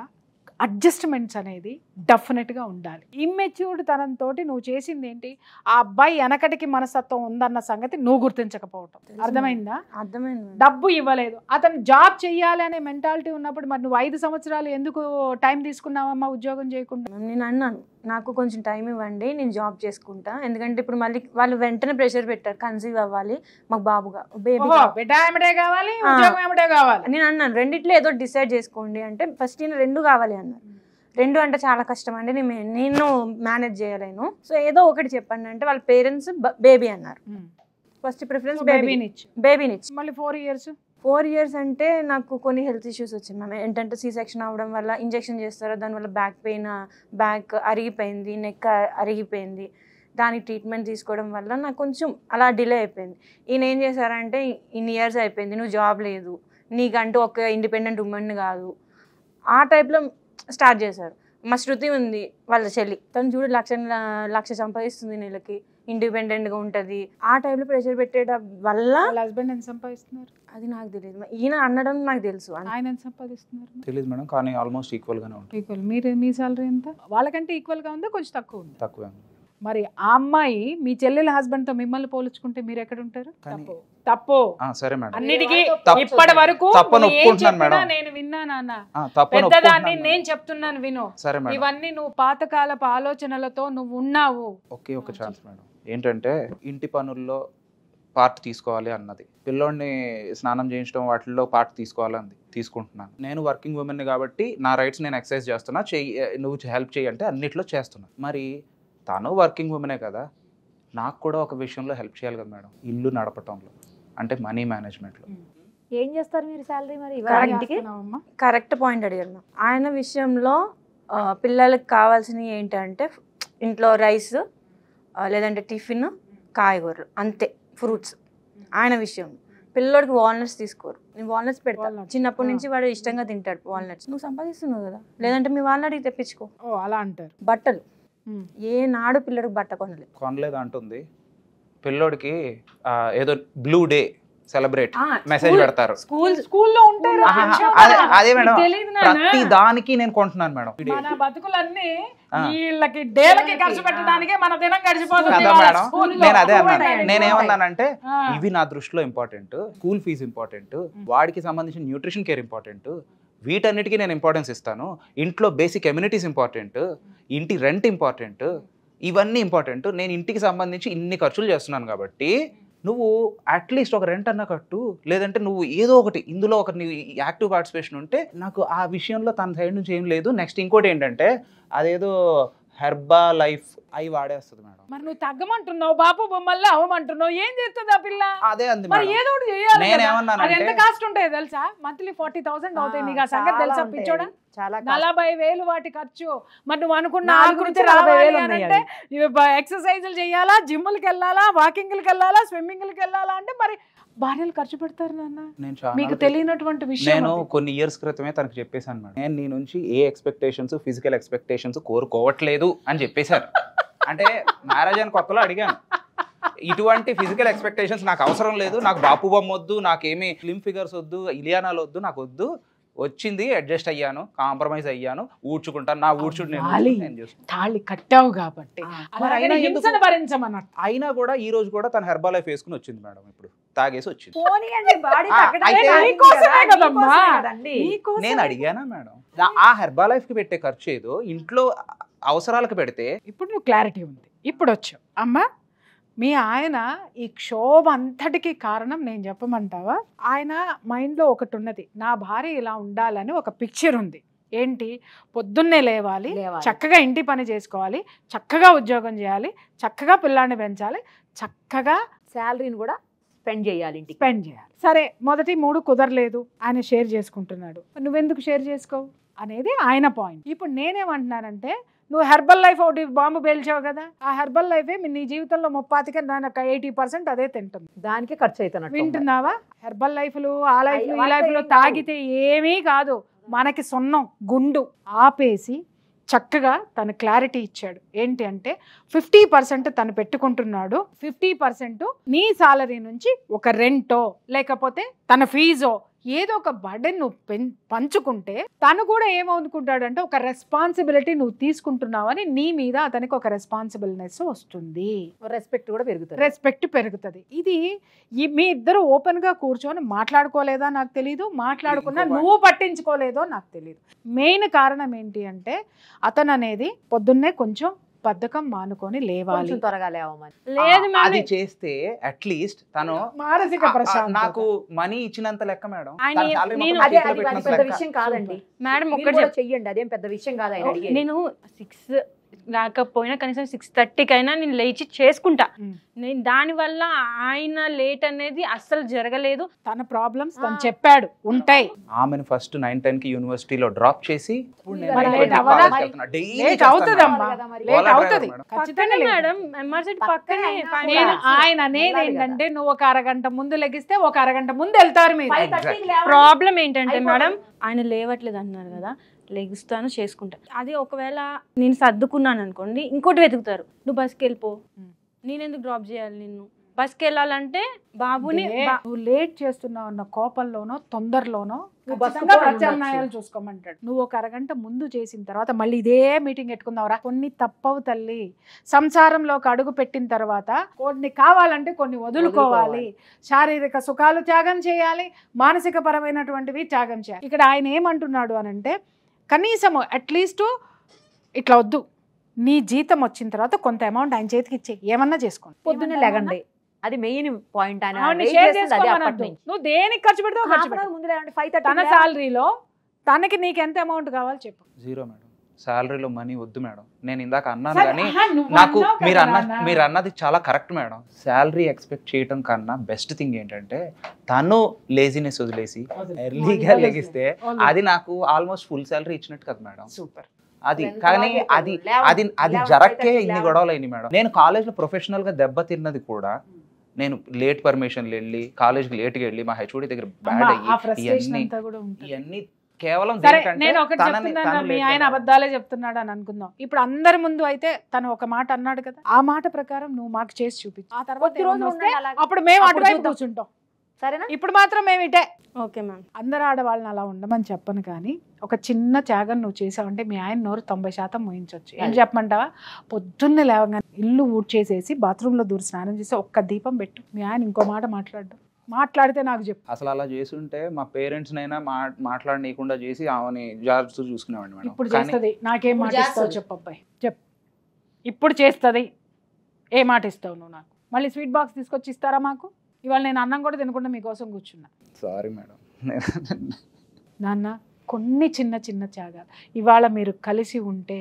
అడ్జస్ట్మెంట్స్ అనేది డెఫినెట్గా ఉండాలి. ఇమ్మెచ్యూర్డ్ తనంతో నువ్వు చేసింది ఏంటి? ఆ అబ్బాయి వెనకటికి మనస్తత్వం ఉందన్న సంగతి నువ్వు గుర్తించకపోవటం. అర్థమైందా? అర్థమైంది. డబ్బు ఇవ్వలేదు, అతను జాబ్ చెయ్యాలి అనే మెంటాలిటీ ఉన్నప్పుడు మరి నువ్వు 5 సంవత్సరాలు ఎందుకు టైం తీసుకున్నావమ్మా ఉద్యోగం చేయకుండా? నేను అన్నాను, నాకు కొంచెం టైం ఇవ్వండి, నేను జాబ్ చేసుకుంటా. ఎందుకంటే ఇప్పుడు మళ్ళీ వాళ్ళు వెంటనే ప్రెషర్ పెట్టారు, కన్సీవ్ అవ్వాలి, మాకు బాబుగా బేబీ కావాలి, ఉద్యోగం ఏమిటే కావాలి. నేను అన్నాను, రెండిట్లో ఏదో డిసైడ్ చేసుకోండి అంటే ఫస్ట్ నేను 2 కావాలి అన్నారు. 2 అంటే చాలా కష్టం అండి, నేను మేనేజ్ చేయలేను, సో ఏదో ఒకటి చెప్పండి అంటే వాళ్ళ పేరెంట్స్ బేబీ అన్నారు. ఫస్ట్ ప్రిఫరెన్స్ బేబీనిచ్చి మళ్ళీ 4 ఇయర్స్ అంటే నాకు కొన్ని హెల్త్ ఇష్యూస్ వచ్చింది మ్యామ్. ఏంటంటే C-సెక్షన్ అవ్వడం వల్ల ఇంజెక్షన్ చేస్తారు, దానివల్ల బ్యాక్ పెయిన్, బ్యాక్ అరిగిపోయింది, నెక్ అరిగిపోయింది. దానికి ట్రీట్మెంట్ తీసుకోవడం వల్ల నాకు కొంచెం అలా డిలే అయిపోయింది. ఈయన ఏం చేశారంటే, ఇన్ని ఇయర్స్ అయిపోయింది, నువ్వు జాబ్ లేదు, నీకంటూ ఒక ఇండిపెండెంట్ ఉమెన్ కాదు, ఆ టైప్లో స్టార్ట్ చేశారు. మా శృతి ఉంది వాళ్ళ చెల్లి, తను చూడు 1,00,000 సంపాదిస్తుంది నెలకి, ఇండిపెండెంట్గా ఉంటుంది. ఆ టైంలో ప్రెషర్ పెట్టేయడం వల్ల హస్బెండ్ ఎంత సంపాదిస్తున్నారు అది నాకు తెలియదు. ఈయన అనడం నాకు తెలుసు. ఆయన ఎంత సంపాదిస్తున్నారు తెలియదు మేడం, కానీ ఆల్మోస్ట్ ఈక్వల్గానే ఉంటుంది. ఈక్వల్. మీ సాలరీ ఎంత? వాళ్ళకంటే ఈక్వల్గా ఉందా, కొంచెం తక్కువ ఉంది? తక్కువే. మరి ఆ అమ్మాయి మీ చెల్లెల హస్బెండ్తో మిమ్మల్ని పోల్చుకుంటే మీరు ఎక్కడ ఉంటారు? తప్పు. సరే మేడం, అన్నిటికీ ఇప్పటి వరకు నేను విన్నానన్న పెద్దదాన్ని నేను చెప్తున్నాను విను. ఇవన్నీ నువ్వు పాతకాలపు ఆలోచనలతో నువ్వు ఉన్నావు. ఒకే ఒక ఛాన్స్ మేడం, ఏంటంటే ఇంటి పనుల్లో పార్ట్ తీసుకోవాలి అన్నది, పిల్లోడిని స్నానం చేయించడం వాటిల్లో పార్ట్ తీసుకోవాలన్నది, తీసుకుంటున్నాను. నేను వర్కింగ్ ఉమెన్ కాబట్టి నా రైట్స్ నేను ఎక్సర్సైజ్ చేస్తున్నా, నువ్వు హెల్ప్ చేయి అంటే అన్నిట్లో చేస్తున్నా. మరి తను వర్కింగ్ ఉమెనే కదా, నాకు కూడా ఒక విషయంలో హెల్ప్ చేయాలి కదా మేడం, ఇల్లు నడపటంలో, అంటే మనీ మేనేజ్మెంట్లో. ఏం చేస్తారు మీరు శాలరీ? మరి కరెక్ట్ పాయింట్ అడిగాను. ఆయన విషయంలో పిల్లలకి కావాల్సినవి ఏంటంటే ఇంట్లో రైస్, లేదంటే టిఫిన్, కాయగూరలు, అంతే, ఫ్రూట్స్. ఆయన విషయం పిల్లోడికి వాల్నట్స్ తీసుకోరు, నేను వాల్నట్స్ పెడతాను, చిన్నప్పటి నుంచి వాడు ఇష్టంగా తింటాడు వాల్నట్స్. నువ్వు సంపాదిస్తున్నావు కదా, లేదంటే మీ వాళ్ళని తెప్పించుకో. అలా అంటారు. బట్టలు ఏ నాడు పిల్లడికి బట్ట కొనలేదు అంటుంది. పిల్లోడికి ఏదో బ్లూ డే సెలబ్రేట్ మెసేజ్ పెడతారు స్కూల్లో ఉంటారు. అదే మేడం, ప్రతి దానికి నేను కొంటున్నాను మేడం. మన బతుకులన్నీ వీళ్ళకి డేలకి ఖర్చు పెట్టడానికే మన దినం గడిచిపోతుంది మేడం. నేను అదే అన్నాను, నేనేమన్నానంటే ఇవి నా దృష్టిలో ఇంపార్టెంట్, స్కూల్ ఫీజు ఇంపార్టెంట్, వాడికి సంబంధించిన న్యూట్రిషన్ కేర్ ఇంపార్టెంట్, వీటన్నిటికీ నేను ఇంపార్టెన్స్ ఇస్తాను. ఇంట్లో బేసిక్ ఎమ్యూనిటీస్ ఇంపార్టెంట్, ఇంటి రెంట్ ఇంపార్టెంట్, ఇవన్నీ ఇంపార్టెంట్. నేను ఇంటికి సంబంధించి ఇన్ని ఖర్చులు చేస్తున్నాను కాబట్టి నువ్వు అట్లీస్ట్ ఒక రెంట్ అన్న కట్టు, లేదంటే నువ్వు ఏదో ఒకటి ఇందులో ఒక యాక్టివ్ పార్టిసిపేషన్ ఉంటే. నాకు ఆ విషయంలో తన సైడ్ నుంచి ఏం లేదు. నెక్స్ట్ ఇంకోటి ఏంటంటే, అదేదో హెర్బా లైఫ్ అవి వాడేస్తుంది మేడం. మరి నువ్వు తగ్గమంటున్నావు, బాపు బొమ్మల్లో అవ్వమంటున్నావు, ఏం చేస్తుంది ఆ పిల్ల? అదే అంది మరి మేడం. ఏదో ఒకటి చేయాలి. అది ఎంత నేనేమన్నానంటే కాస్ట్ ఉంటాయో తెలుసా? మంత్లీ 40,000 అవుతాయి. నీకు ఆ సంగతి తెలుసా పిచ్చోడా? చాలా 40,000 వాటి ఖర్చు. మరి నువ్వు అనుకున్న 40,000 ఉన్నాయి అంటే ఎక్సర్సైజులు చేయాలా, జిమ్లకి వెళ్ళాలా, వాకింగ్లకి వెళ్ళాలా, స్విమ్మింగ్లకి వెళ్ళాలా అంటే మరి భార్యలు ఖర్చు పెడతారు నాన్న. నేను చాలా మీకు తెలియనటువంటి విషయం. నేను కొన్ని ఇయర్స్ క్రితమే తనకు చెప్పేశాను మేడం, నేను నీ నుంచి ఏ ఎక్స్పెక్టేషన్స్ ఫిజికల్ ఎక్స్పెక్టేషన్స్ కోరుకోవట్లేదు అని చెప్పేశాను. అంటే మ్యారేజ్ అని కొత్తలో అడిగాను, ఇటువంటి ఫిజికల్ ఎక్స్పెక్టేషన్స్ నాకు అవసరం లేదు, నాకు బాపు బొమ్మ వద్దు, నాకేమీ స్లిమ్ ఫిగర్స్ వద్దు, ఇలియానాలు వద్దు, నాకు వద్దు, వచ్చింది అడ్జస్ట్ అయ్యాను, కాంప్రమైజ్ అయ్యాను, ఊడ్చుకుంటాను, నా ఊడ్చుడు నేను చూసుకుంటాను. తాళి కట్టావు కాబట్టి మరి అయినా ఎందుకు? హింసను భరించమన్నట్టు. అయినా కూడా ఈ రోజు కూడా తన హెర్బా లైఫ్ వేసుకుని వచ్చింది మేడం, ఇప్పుడు తాగేసి వచ్చింది. అయితే నీకోసమే కదమ్మా. నీకోసమే. నేను అడిగానా మేడం, ఆ హెర్బా లైఫ్ కి పెట్టే ఖర్చు ఏదో ఇంట్లో అవసరాలకు పెడితే. ఇప్పుడు నువ్వు క్లారిటీ ఉంది, ఇప్పుడు వచ్చావు అమ్మా. మీ ఆయన ఈ క్షోభ అంతటికి కారణం నేను చెప్పమంటావా? ఆయన మైండ్లో ఒకటి ఉన్నది, నా భార్య ఇలా ఉండాలని ఒక పిక్చర్ ఉంది. ఏంటి? పొద్దున్నే లేవాలి, చక్కగా ఇంటి పని చేసుకోవాలి, చక్కగా ఉద్యోగం చేయాలి, చక్కగా పిల్లాన్ని పెంచాలి, చక్కగా శాలరీని కూడా స్పెండ్ చేయాలి, ఇంటికి స్పెండ్ చేయాలి. సరే, మొదటి 3 కుదరలేదు, ఆయన షేర్ చేసుకుంటున్నాడు, నువ్వెందుకు షేర్ చేసుకోవు అనేది ఆయన పాయింట్. ఇప్పుడు నేనేమంటున్నానంటే, నువ్వు హెర్బల్ లైఫ్ ఒకటి బాంబు పేల్చావు కదా, ఆ హెర్బల్ లైఫే నీ జీవితంలో 80% అదే తింటుంది, దానికే ఖర్చు అవుతున్నట్టు. వింటున్నావా? హెర్బల్ లైఫ్లు, ఆ లైఫ్లు, ఈ లైఫ్లు తాగితే ఏమీ కాదు, మనకి సున్నం గుండు ఆపేసి చక్కగా తను క్లారిటీ ఇచ్చాడు. ఏంటి అంటే 50% తను పెట్టుకుంటున్నాడు, 50% నీ సాలరీ నుంచి ఒక రెంటో లేకపోతే తన ఫీజో ఏదో ఒక బర్డెన్ నువ్వు పంచుకుంటే తను కూడా ఏమనుకుంటాడంటే ఒక రెస్పాన్సిబిలిటీ నువ్వు తీసుకుంటున్నావని నీ మీద అతనికి ఒక రెస్పాన్సిబిలినెస్ వస్తుంది, రెస్పెక్ట్ కూడా పెరుగుతుంది, రెస్పెక్ట్ పెరుగుతుంది. ఇది మీ ఇద్దరు ఓపెన్ గా కూర్చొని మాట్లాడుకోలేదా నాకు తెలీదు, మాట్లాడుకున్నా నువ్వు పట్టించుకోలేదో నాకు తెలీదు. మెయిన్ కారణం ఏంటి అంటే అతను అనేది పొద్దున్నే కొంచెం బద్ధకం మానుకొని లేవాలి, త్వరగా లేవమని. లేదు అది చేస్తే అట్లీస్ట్ తను మానసిక ప్రశాంతత. నాకు మనీ ఇచ్చినంత లెక్క మేడం, ఆయన తన salary మొత్తం అదే చేతిలో అది పెట్టినంత పెద్ద లెక్క. విషయం కాదండి మేడం, మీరు ఒక్కటి కూడా చెయ్యండి, అదేం పెద్ద విషయం కాదు. ఆయన అడిగేది నేను 6 రాకపోయినా కనీసం 6:30కైనా నేను లేచి చేసుకుంటా. నేను దానివల్ల ఆయన లేట్ అనేది అస్సలు జరగలేదు. తన ప్రాబ్లమ్స్ తను చెప్పాడు ఉంటాయి. ఆమెను ఫస్ట్ 9-10 కి యూనివర్సిటీలో డ్రాప్ చేసి ఇప్పుడు నేను మరి 9-10 లేట్ కి అవ్వదా? college కి వెళ్తున్నా. Daily లేట్ చేస్తాను అవుతుందమ్మా, మేడం. లేట్ ఓలా అవుతుంది డ్రైవర్ ఖచ్చితంగా. పక్కనే లేట్. మేడం ఎమర్జెన్సీ పక్కనే పక్కనే నేను అయినా ఆయన అనేది ఏంటంటే నువ్వు ఒక అరగంట ముందు లెగిస్తే ఒక అరగంట ముందు వెళ్తారు మీరు. 5:30కి లేవాలి. ప్రాబ్లం ఏంటంటే అయిపోతుంది. మేడం ఆయన లేవట్లేదు అంటున్నారు కదా, లెగుస్తాను చేసుకుంటా. అది ఒకవేళ నేను సర్దుకున్నాను అనుకోండి, ఇంకోటి వెతుకుతారు, నువ్వు బస్కి వెళ్ళిపో, నేనెందుకు డ్రాప్ చేయాలి నిన్ను, బస్కి వెళ్ళాలంటే బాబుని నువ్వు లేట్ చేస్తున్నావు అన్న కోపంలోనో తొందరలోనో నువ్వు ఖచ్చితంగా బస్సుకు ప్రత్యామ్నాయాలు చూసుకోమంటాడు. నువ్వు ఒక అరగంట ముందు చేసిన తర్వాత మళ్ళీ ఇదే మీటింగ్ పెట్టుకుందావురా. కొన్ని తప్పవు తల్లి, సంసారంలోకి అడుగు పెట్టిన తర్వాత కొన్ని కావాలంటే కొన్ని వదులుకోవాలి. శారీరక సుఖాలు త్యాగం చేయాలి, మానసిక పరమైనటువంటివి త్యాగం చేయాలి. ఇక్కడ ఆయన ఏమంటున్నాడు అని అంటే కనీసము అట్లీస్ట్ ఇట్లా వద్దు, నీ జీతం వచ్చిన తర్వాత కొంత అమౌంట్ ఆయన చేతికి ఇచ్చే, ఏమన్నా చేసుకోండి, పొద్దున్నే లెగండి, అది మెయిన్ పాయింట్. నువ్వు దేనికి ఖర్చు పెడతావు ఖర్చు పెట్టు. ముందు లేవండి, 5:30 తన శాలరీలో తనకి నీకు ఎంత అమౌంట్ కావాలి చెప్పు. 0 మేడం, శాలరీలో మనీ వద్దు మేడం. నేను ఇందాక అన్నాను సరే, కానీ నువ్వు నాకు అన్నావు కదా మీరు అన్నది చాలా కరెక్ట్ మేడం. శాలరీ ఎక్స్పెక్ట్ చేయడం కన్నా బెస్ట్ థింగ్ ఏంటంటే తను లేజినెస్ వదిలేసి ఎర్లీగా లెగిస్తే అది నాకు ఆల్మోస్ట్ ఫుల్ శాలరీ ఇచ్చినట్టు కదా మేడం. సూపర్. అది కానీ అది అది అది జరక్కే ఇన్ని గొడవలు అయినాయి మేడం. నేను కాలేజ్లో ప్రొఫెషనల్ గా దెబ్బ తిన్నది కూడా నేను లేట్ పర్మిషన్లు వెళ్ళి కాలేజ్కి లేట్గా వెళ్ళి మా హెచ్ఓడి దగ్గర బ్యాడ్ అయ్యి ఇవన్నీ కేవలం నేను ఒకటి చెప్తున్నాను, మీ ఆయన అబద్ధాలే చెప్తున్నాడు అని అనుకుందాం. ఇప్పుడు అందరి ముందు అయితే తను ఒక మాట అన్నాడు కదా, ఆ మాట ప్రకారం నువ్వు మాకు చేసి చూపించు. ఆ తర్వాత అప్పుడు మేము అటువైపు కూర్చుంటాం, సరేనా? ఇప్పుడు మాత్రం మేము ఇటే. Okay ma'am. అందరు ఆడవాళ్ళని అలా ఉండమని చెప్పను, కానీ ఒక చిన్న త్యాగం నువ్వు చేసావంటే మీ ఆయన నోరు 90% మోయించవచ్చు. ఏం చెప్పమంటావా? పొద్దున్నే లేవగానే ఇల్లు ఊడ్చేసేసి బాత్రూంలో దూరి స్నానం చేసి ఒక్క దీపం పెట్టు. మీ ఆయన ఇంకో మాట మాట్లాడితే నాకు చెప్పు. అసలు అలా చేస్తుంటే మా పేరెంట్స్ నైనా మాట్లాడనీయకుండా చేసి ఆమెని జాగ్రత్త చూసుకునేవాడిని మేడం. ఇప్పుడు చేస్తుంది, నాకేం మాట ఇస్తావు చెప్పు అబ్బాయి, చెప్పు. ఇప్పుడు చేస్తుంది, ఏ మాట ఇస్తావు నువ్వు నాకు? మళ్ళీ స్వీట్ బాక్స్ తీసుకొచ్చి ఇస్తారా మాకు? ఇవాళ నేను అన్నం కూడా తినకుండా మీకోసం కూర్చున్నా. Sorry madam. నాన్న కొన్ని చిన్న త్యాగాలు. ఇవాళ మీరు కలిసి ఉంటే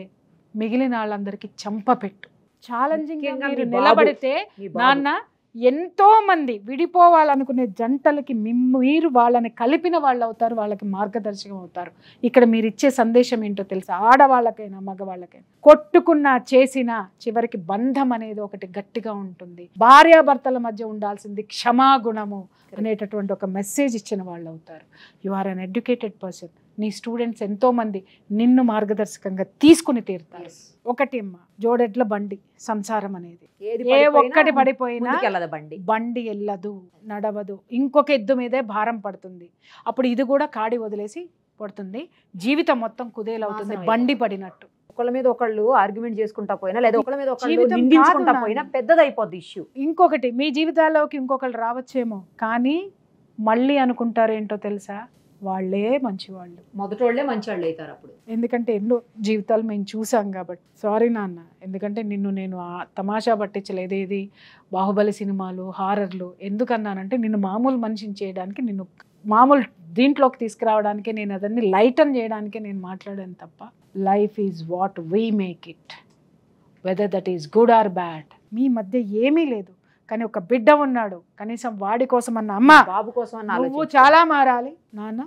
మిగిలిన వాళ్ళందరికీ చంపపెట్టు. ఛాలెంజింగ్ ముఖ్యంగా మీరు మీ బాబు, నిలబడితే మీ బాబు. నాన్న ఎంతో మంది విడిపోవాలనుకునే జంటలకి మీరు వాళ్ళని కలిపిన వాళ్ళు అవుతారు, వాళ్ళకి మార్గదర్శకం అవుతారు. ఇక్కడ మీరు ఇచ్చే సందేశం ఏంటో తెలుసా? ఆడవాళ్ళకైనా మగవాళ్ళకైనా కొట్టుకున్నా చేసినా చివరికి బంధం అనేది ఒకటి గట్టిగా ఉంటుంది. భార్యాభర్తల మధ్య ఉండాల్సింది క్షమాగుణము అనేటటువంటి ఒక మెసేజ్ ఇచ్చిన వాళ్ళు అవుతారు. You are uneducated person. నీ స్టూడెంట్స్ ఎంతో మంది నిన్ను మార్గదర్శకంగా తీసుకుని తీరుతారు. ఒకటి అమ్మ, జోడెడ్ల బండి సంసారం అనేది ఏ ఒక్కటి పడిపోయినా బండి వెళ్ళదు, నడవదు, ఇంకొక ఎద్దు మీదే భారం పడుతుంది. అప్పుడు ఇది కూడా కాడి వదిలేసి పడుతుంది, జీవితం మొత్తం కుదేలవుతుంది బండి పడినట్టు. ఒకళ్ళ మీద ఒకళ్ళు ఆర్గ్యుమెంట్ చేసుకుంటా పోయినా లేదా ఒకళ్ళ మీద ఒకళ్ళు నిందించుకుంటా పోయినా పెద్దదైపోద్ది ఇష్యూ. ఇంకొకటి, మీ జీవితాల్లోకి ఇంకొకళ్ళు రావచ్చేమో, కానీ మళ్ళీ అనుకుంటారేంటో తెలుసా? వాళ్ళే మంచివాళ్ళు, మొదటోళ్లే మంచివాళ్ళు అవుతారు అప్పుడు. ఎందుకంటే ఎన్నో జీవితాలు మేము చూసాం కాబట్టి. సారీ నాన్న, ఎందుకంటే నిన్ను నేను తమాషా పట్టించలేదు. ఇది బాహుబలి సినిమాలు, హారర్లు ఎందుకన్నానంటే నిన్ను మామూలు మనిషిని చేయడానికి, నిన్ను మామూలు దీంట్లోకి తీసుకురావడానికే, నేను అదన్నీ లైటన్ చేయడానికే నేను మాట్లాడాను తప్ప life is what we make it, whether that is good or bad. మీ మధ్య ఏమీ లేదు, కానీ ఒక బిడ్డ ఉన్నాడు, కనీసం వాడి కోసం అన్న అమ్మ బాబు కోసం నువ్వు చాలా మారాలి నాన్న.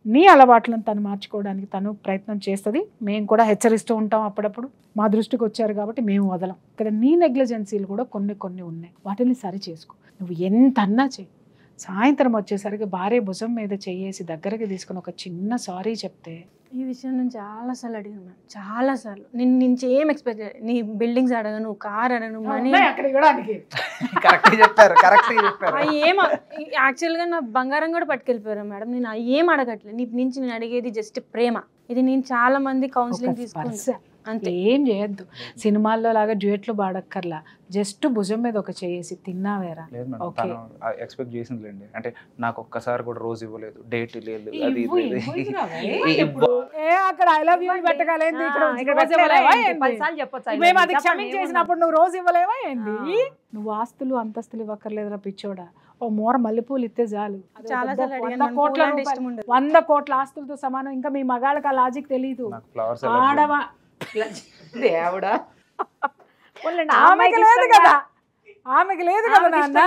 నీ అలవాట్లను తను మార్చుకోవడానికి తను ప్రయత్నం చేస్తుంది. మేము కూడా హెచ్చరిస్తూ ఉంటాం అప్పుడప్పుడు. మా దృష్టికి వచ్చారు కాబట్టి మేము వదలం. ఇక్కడ నీ నెగ్లిజెన్సీలు కూడా కొన్ని ఉన్నాయి, వాటిని సరి చేసుకో. నువ్వు ఎంత అన్నా చెయ్యి. సాయంత్రం వచ్చేసరికి భార్య భుజం మీద చెయ్యేసి దగ్గరికి తీసుకుని ఒక చిన్న సారీ చెప్తే. ఈ విషయం నేను చాలాసార్లు అడిగాను మేడం, చాలాసార్లు. నేను నుంచి ఏం ఎక్స్పెక్ట్ చేయలేదు. నీ బిల్డింగ్స్ అడగను, కార్ అడగను, మనీ ఏం. యాక్చువల్గా నా బంగారం కూడా పట్టుకెళ్ళిపోయారు మేడం. నేను ఏం అడగట్లేదు. నీ నుంచి నేను అడిగేది జస్ట్ ప్రేమ. ఇది నేను చాలా మంది కౌన్సిలింగ్ తీసుకున్నాను, అంతే. ఏం చేయొద్దు. సినిమాల్లో లాగా డ్యూయట్లు పాడక్కర్లా, జస్ట్ భుజం మీద ఒక చేసి తిన్నావేరా. ఎక్స్పెక్ట్ చేసిందిలేండి, అంటే నాకు ఒక్కసారి కూడా రోజు ఇవ్వలేదు, డేట్ లేదు, అది అక్కడ ఐ లవ్ యూ పెట్టగలేదు. మేము అది క్షమించేసినప్పుడు నువ్వు రోజు ఇవ్వలేవా ఏంది? నువ్వు ఆస్తులు అంతస్తులు ఇవ్వక్కర్లేదురా పిచ్చోడా. ఓ మోర మల్లెపూలు ఇస్తే చాలు. 100 కోట్ల ఆస్తులతో సమానం. ఇంకా మీ మగాళ్ళకి ఆ లాజిక్ తెలీదు. ఆడవా దేవుడా, ఆమెకి లేదు కదా, ఆమెకి లేదు కదా నాన్న.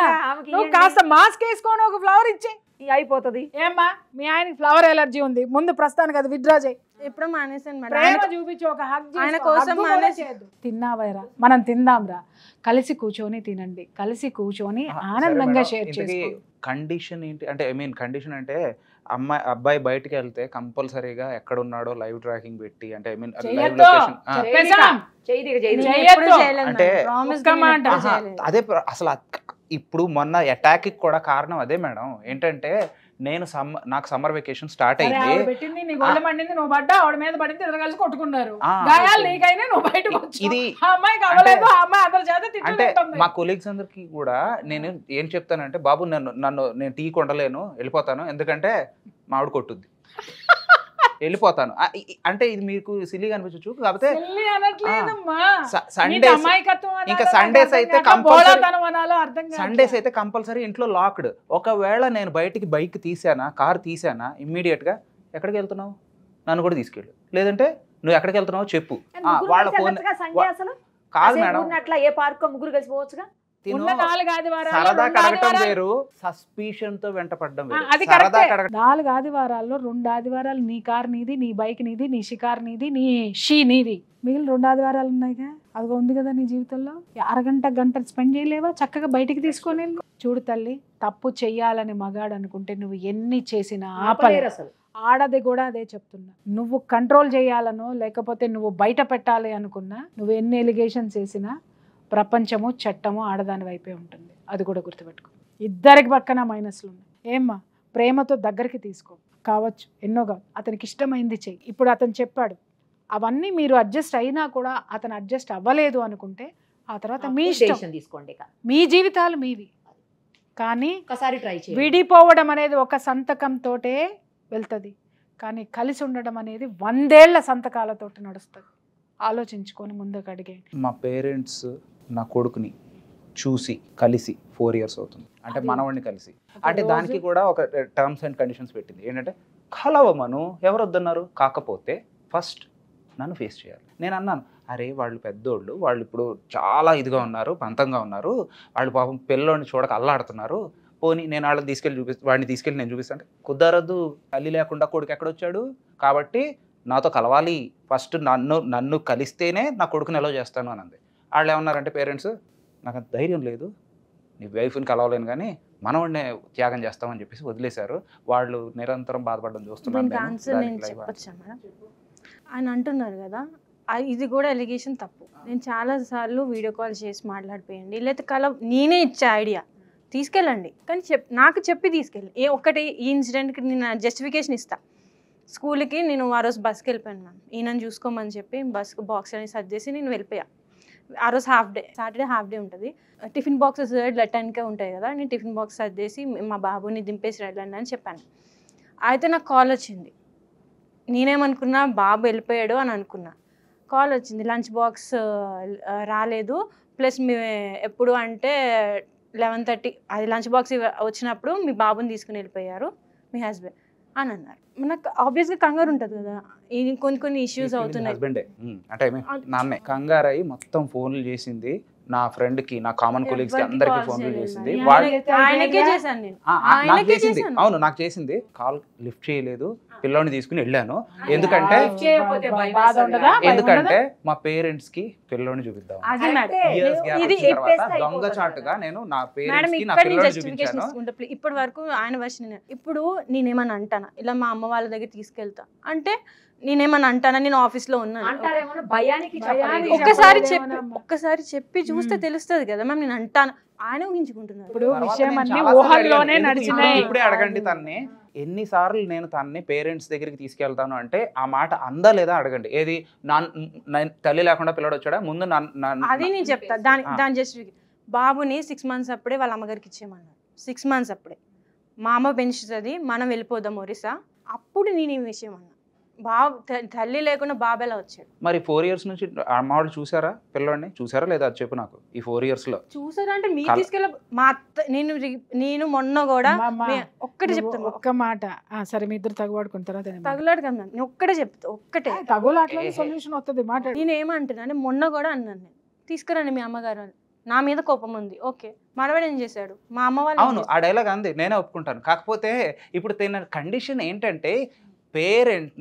నువ్వు కాస్త మాస్క్ వేసుకొని ఒక ఫ్లవర్ ఇచ్చే అయిపోతుంది. ఏమ్మా, మీ ఆయనకి ఫ్లవర్ ఎలర్జీ ఉంది, ముందు ప్రస్తుతానికి అది విత్డ్రా చేయి. ఎప్పుడో మానేసాను మేడం. ప్రేమ చూపించి ఒక హగ్ ఆయన కోసం మానేసేయద్దు. తిన్నావైరా, మనం తిందాంరా, కలిసి కూర్చొని తినండి, కలిసి కూర్చొని ఆనందంగా షేర్ చేసుకోండి. కండిషన్ ఏంటి అంటే, ఐ మీన్ కండిషన్ అంటే అబ్బాయి బయటకు వెళ్తే కంపల్సరీగా ఎక్కడ ఉన్నాడో లైవ్ ట్రాకింగ్ పెట్టి, అంటే ఐ మీన్ లైవ్ లొకేషన్ అంటే అదే అసలు. ఇప్పుడు మొన్న అటాక్ కూడా కారణం అదే మేడం. ఏంటంటే నాకు సమ్మర్ వెకేషన్ స్టార్ట్ అయింది, అంటే మా కొలీగ్స్ అందరికి కూడా నేను ఏం చెప్తానంటే, బాబు నన్ను నేను టీ కొండలేను, వెళ్ళిపోతాను, ఎందుకంటే మామిడి కొట్టుద్ది, వెళ్ళిపోతాను. అంటే ఇది మీకు సిల్లీగా అనిపించచ్చు, కాకపోతే ఇంకా సండేస్ అయితే కంపల్సరీ ఇంట్లో లాక్డ్. ఒకవేళ నేను బయటికి బైక్ తీసానా, కార్ తీసానా, ఇమ్మీడియట్ గా ఎక్కడికి వెళ్తున్నావు, నన్ను కూడా తీసుకెళ్ళు, లేదంటే నువ్వు ఎక్కడికి వెళ్తున్నావు చెప్పు. వాళ్ళ ఫోన్ కాదు మేడం, అట్లా ఏ పార్క్ ముగ్గురు కలిసి పోవచ్చుగా. సరదా కడగటం వేరు, సస్పిషన్ తో వెంటపడడం వేరు. 4 ఆదివారాల్లో 2 ఆదివారాలు నీ కార్ నీది, నీ బైక్ నీది, నీ షికార్ నీది, నీ షీ నీది. మిగిలిన 2 ఆదివారాలు ఉన్నాయిగా, అదిగా ఉంది కదా నీ జీవితంలో. గంట స్పెండ్ చేయలేవా చక్కగా బయటికి తీసుకొని? చూడు తల్లి, తప్పు చెయ్యాలని మగాడు అనుకుంటే నువ్వు ఎన్ని చేసినా ఆపలేరు అసలు. ఆడది కూడా అదే చెప్తున్నా. నువ్వు కంట్రోల్ చేయాలనో లేకపోతే నువ్వు బయట పెట్టాలి అనుకున్నా, నువ్వు ఎన్ని ఎలిగేషన్స్ చేసినా ప్రపంచము చట్టము ఆడదాని వైపే ఉంటుంది. అది కూడా గుర్తుపెట్టుకో. ఇద్దరికి పక్కన మైనస్లు ఉన్నాయి. ఏమ్మా, ప్రేమతో దగ్గరికి తీసుకో, కావచ్చు ఎన్నో కాదు, అతనికి ఇష్టమైంది చెయ్యి. ఇప్పుడు అతను చెప్పాడు, అవన్నీ మీరు అడ్జస్ట్ అయినా కూడా అతను అడ్జస్ట్ అవ్వలేదు అనుకుంటే ఆ తర్వాత మీ ఇష్టం తీసుకోండి, మీ జీవితాలు మీవి. కానీ ఒకసారి ట్రై చేయండి. విడిపోవడం అనేది ఒక సంతకంతోటే వెళ్తుంది, కానీ కలిసి ఉండడం అనేది 100 ఏళ్ల సంతకాలతోటి నడుస్తుంది. ఆలోచించుకొని ముందుకు అడిగేయండి. మా పేరెంట్స్ నా కొడుకుని చూసి కలిసి 4 years అవుతుంది, అంటే మనవాడిని కలిసి. అంటే దానికి కూడా ఒక టర్మ్స్ అండ్ కండిషన్స్ పెట్టింది. ఏంటంటే కలవమను, ఎవరు వద్దన్నారు, కాకపోతే ఫస్ట్ నన్ను ఫేస్ చేయాలి. నేను అన్నాను, అరే వాళ్ళు పెద్దోళ్ళు, వాళ్ళు ఇప్పుడు చాలా ఇదిగా ఉన్నారు, పంతంగా ఉన్నారు, వాళ్ళు పాపం పిల్లోని చూడక అల్లాడుతున్నారు, పోనీ నేను వాళ్ళని తీసుకెళ్ళి వాడిని తీసుకెళ్ళి నేను చూపిస్తాను. కుదరదు, తల్లి లేకుండా కొడుకు ఎక్కడొచ్చాడు, కాబట్టి నాతో కలవాలి, ఫస్ట్ నన్ను కలిస్తేనే నా కొడుకుని ఎలా చేస్తాను అని అంది. వాళ్ళు ఏమన్నారంటే పేరెంట్స్, నాకు అంత ధైర్యం లేదు, నీ వైఫ్ని కలవలేను కానీ మనవాడినే త్యాగం చేస్తామని చెప్పేసి వదిలేశారు. వాళ్ళు నిరంతరం బాధపడడం చూస్తున్నాను. ఆయన అంటున్నారు కదా, ఇది కూడా ఎలిగేషన్ తప్పు. నేను చాలాసార్లు వీడియో కాల్ చేసి మాట్లాడిపోయండి, లేకపోతే నేనే ఇచ్చే ఐడియా తీసుకెళ్ళండి, కానీ నాకు చెప్పి తీసుకెళ్ళి. ఒక్కటి ఈ ఇన్సిడెంట్కి నేను జస్టిఫికేషన్ ఇస్తాను. స్కూల్కి నేను ఆ రోజు బస్కి వెళ్ళిపోయాను మ్యామ్, ఈయనని చూసుకోమని చెప్పి బస్కి బాక్స్ అని సర్దేసి నేను వెళ్ళిపోయా. ఆ రోజు half day, Saturday half day ఉంటుంది. టిఫిన్ బాక్సెస్ లెట్టానికే ఉంటాయి కదా, నేను టిఫిన్ బాక్స్ సర్దేసి మా బాబుని దింపేసి వెళ్ళండి అని చెప్పాను. అయితే నాకు కాల్ వచ్చింది. నేనేమనుకున్నా బాబు వెళ్ళిపోయాడు అని అనుకున్నా. కాల్ వచ్చింది, లంచ్ బాక్స్ రాలేదు, ప్లస్ మీ ఎప్పుడు అంటే 11:30 అది లంచ్ బాక్స్ వచ్చినప్పుడు మీ బాబుని తీసుకుని వెళ్ళిపోయారు మీ హస్బెండ్ అని అన్నారు. నాకు ఆబ్వియస్గా కంగారు ఉంటుంది కదా, కొన్ని ఇష్యూస్ అవుతున్నాయి. హస్బెండే అంటే నాన్నే కంగారు అయ్యి మొత్తం ఫోన్లు చేసింది, నా ఫ్రెండ్ కి, నా కామన్ కొలీగ్స్ కి అందరికి ఫోన్లు చేసింది. నాకు చేసింది, అవును నాకు చేసింది, కాల్ లిఫ్ట్ చేయలేదు, పిల్లోని తీసుకుని వెళ్ళాను. ఎందుకంటే మా పేరెంట్స్ కి పిల్లోని చూపిద్దాం, దొంగచాటుగా నేను నా పేరెంట్స్ కి నా పిల్లోని చూపించాను. ఇప్పటి వరకు ఆయన వర్షన్. ఇప్పుడు నేనేమన్నా అంటానా, ఇలా మా అమ్మ వాళ్ళ దగ్గర తీసుకెళ్తా అంటే నేనేమన్నా అంటానా, నేను ఆఫీస్లో ఉన్నాను, ఒక్కసారి చెప్పి చూస్తే తెలుస్తుంది కదా మ్యామ్, నేను అంటాను. ఆయన ఊహించుకుంటున్నారు. ఇప్పుడే అడగండి తన్ని, ఎన్నిసార్లు నేను తన్ని పేరెంట్స్ దగ్గరికి తీసుకెళ్తాను అంటే ఆ మాట అందా లేదా అడగండి. ఏది తల్లి లేకుండా పిల్లడు వచ్చాడా ముందు అది నేను చెప్తా. దాని జస్ట్ బాబుని 6 months అప్పుడే వాళ్ళ అమ్మగారికి ఇచ్చేయమన్నారు. 6 months అప్పుడే మా అమ్మ పెంచుతుంది, మనం వెళ్ళిపోదాం ఒరిస్సా. అప్పుడు నేను ఈ విషయం అన్నా, బాబు తల్లి లేకుండా బాబు ఎలా వచ్చాడు. మరి 4 years నుంచి అమ్మ వాళ్ళు చూసారా పిల్లోడిని, చూసారా లేదా అది చెప్పు నాకు. ఈ 4 years లో చూసారా అంటే మీరు తీసుకెళ్ళ మా అత్త, నేను మొన్న కూడా ఒక్కటే చెప్తాను, ఒక్క మాట. సరే మీ ఇద్దరు తగులాడుకుంటారా? తగులాడు కదా నేను ఒక్కటే చెప్తా, ఒక్కటే తగులాట్లా సొల్యూషన్ వస్తుంది మాట. నేను ఏమంటున్నా అంటే మొన్న కూడా అన్నాను, నేను తీసుకురండి మీ అమ్మగారు, నా మీద కోపం ఉంది, ఓకే మనవాడు ఏం చేశాడు, మా అమ్మ వాళ్ళు. అవును ఆ డైలాగ్ అంది, నేనే ఒప్పుకుంటాను. కాకపోతే ఇప్పుడు తిన్న కండిషన్ ఏంటంటే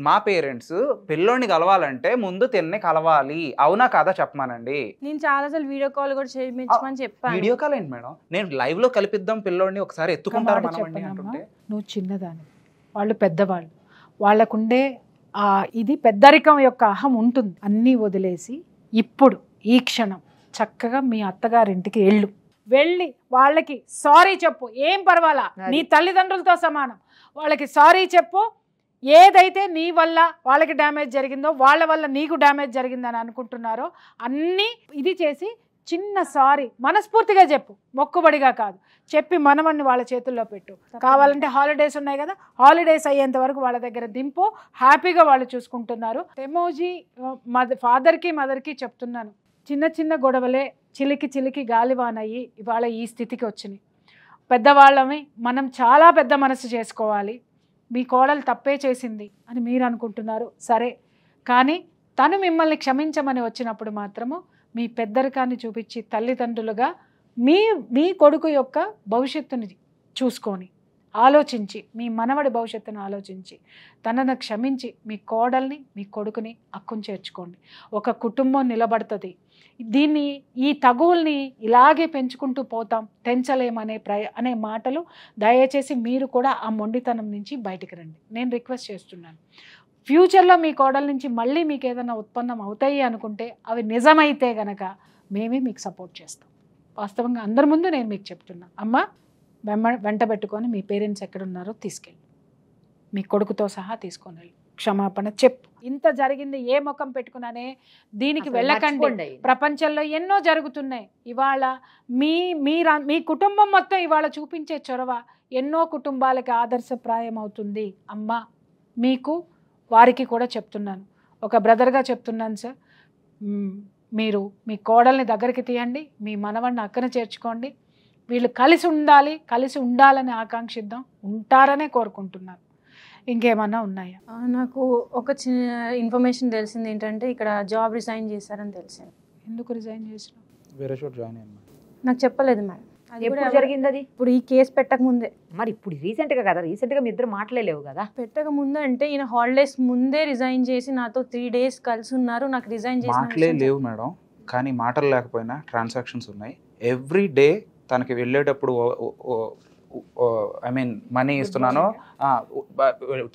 మా పేరెంట్స్ పిల్లోని కలవాలంటే ముందు తిన్నే కలవాలి, అవునా కాదా చెప్పమానండి. నేను చాలాసార్లు వీడియో కాల్ కూడా చేయించమని చెప్పాను. వీడియో కాల్ ఏంటి మేడం, నేను లైవ్ లో కలిపిద్దాం పిల్లోడిని, ఒకసారి ఎత్తుకుంటారు మనమండి అంటుంటే. నువ్వు చిన్నదాని, వాళ్ళు పెద్దవాళ్ళు, వాళ్ళకుండే ఇది పెద్దరికం యొక్క అహం ఉంటుంది. అన్నీ వదిలేసి ఇప్పుడు ఈ క్షణం చక్కగా మీ అత్తగారింటికి వెళ్ళి వాళ్ళకి సారీ చెప్పు, ఏం పర్వాలా, నీ తల్లిదండ్రులతో సమానం, వాళ్ళకి సారీ చెప్పు. ఏదైతే నీ వల్ల వాళ్ళకి డ్యామేజ్ జరిగిందో, వాళ్ళ వల్ల నీకు డ్యామేజ్ జరిగిందని అనుకుంటున్నారో అన్నీ ఇది చేసి చిన్న సారీ మనస్ఫూర్తిగా చెప్పు, మొక్కుబడిగా కాదు, చెప్పి మనవన్ని వాళ్ళ చేతుల్లో పెట్టు. కావాలంటే హాలిడేస్ ఉన్నాయి కదా, హాలిడేస్ అయ్యేంత వరకు వాళ్ళ దగ్గర దింపు, హ్యాపీగా వాళ్ళు చూసుకుంటున్నారు. ఎమోజీ ఫాదర్కి మదర్కి చెప్తున్నాను, చిన్న చిన్న గొడవలే చిలికి గాలివానయ్యి ఇవాళ ఈ స్థితికి వచ్చినాయి. పెద్దవాళ్ళని మనం చాలా పెద్ద మనసు చేసుకోవాలి. మీ కోడలు తప్పే చేసింది అని మీరు అనుకుంటున్నారు, సరే, కానీ తను మిమ్మల్ని క్షమించమని వచ్చినప్పుడు మాత్రము మీ పెద్దరికాన్ని చూపించి తల్లిదండ్రులుగా మీ కొడుకు యొక్క భవిష్యత్తుని చూసుకొని ఆలోచించి, మీ మనవడి భవిష్యత్తును ఆలోచించి తనను క్షమించి మీ కోడల్ని మీ కొడుకుని అక్కుని చేర్చుకోండి. ఒక కుటుంబం నిలబడుతుంది. ఈ తగువుల్ని ఇలాగే పెంచుకుంటూ పోతాం, తెంచలేమనే అనే మాటలు దయచేసి మీరు కూడా ఆ మొండితనం నుంచి బయటికి రండి, నేను రిక్వెస్ట్ చేస్తున్నాను. ఫ్యూచర్లో మీ కోడల నుంచి మళ్ళీ మీకు ఏదైనా ఉత్పన్నం అవుతాయి అనుకుంటే అవి నిజమైతే గనక మేమే మీకు సపోర్ట్ చేస్తాం. వాస్తవంగా అందరి ముందు నేను మీకు చెప్తున్నా, అమ్మ వెంట పెట్టుకొని మీ పేరెంట్స్ ఎక్కడున్నారో తీసుకెళ్ళి మీ కొడుకుతో సహా తీసుకొని వెళ్ళి క్షమాపణ చెప్పు. ఇంత జరిగింది ఏ ముఖం పెట్టుకున్నానే దీనికి వెళ్ళకండి. ప్రపంచంలో ఎన్నో జరుగుతున్నాయి. ఇవాళ మీ కుటుంబం మొత్తం ఇవాళ చూపించే చొరవ ఎన్నో కుటుంబాలకి ఆదర్శప్రాయం అవుతుంది. అమ్మ మీకు వారికి కూడా చెప్తున్నాను, ఒక బ్రదర్గా చెప్తున్నాను సార్, మీరు మీ కోడల్ని దగ్గరికి తీయండి, మీ మనవడిని అక్కన చేర్చుకోండి. వీళ్ళు కలిసి ఉండాలని ఆకాంక్షిద్దాం, ఉంటారనే కోరుకుంటున్నాను. ఇంకేమన్నా ఉన్నాయా? నాకు ఒక చిన్న ఇన్ఫర్మేషన్ తెలిసింది ఏంటంటే ఇక్కడ జాబ్ రిజైన్ చేశారని తెలిసింది. ఎందుకు రిజైన్ చేసిన? వేరే చోట జాయిన్ అయ్యాను. నాకు చెప్పలేదు మేడం. ఎప్పుడు జరిగింది అది? ఇప్పుడు ఈ కేసు పెట్టక ముందే. మరి ఇప్పుడు రీసెంట్గా కదా, రీసెంట్గా మీ ఇద్దరు మాట్లాడలేవు కదా. పెట్టక ముందే అంటే ఈయన హాలిడేస్ ముందే రిజైన్ చేసి నాతో 3 days కలిసి ఉన్నారు. నాకు రిజైన్ చేసిన మాటలే లేవు మేడం, కానీ మాటలు లేకపోయినా ట్రాన్సాక్షన్స్ ఉన్నాయి. ఎవ్రీ డే తనకి వెళ్ళేటప్పుడు ఐ మీన్ మనీ ఇస్తున్నాను,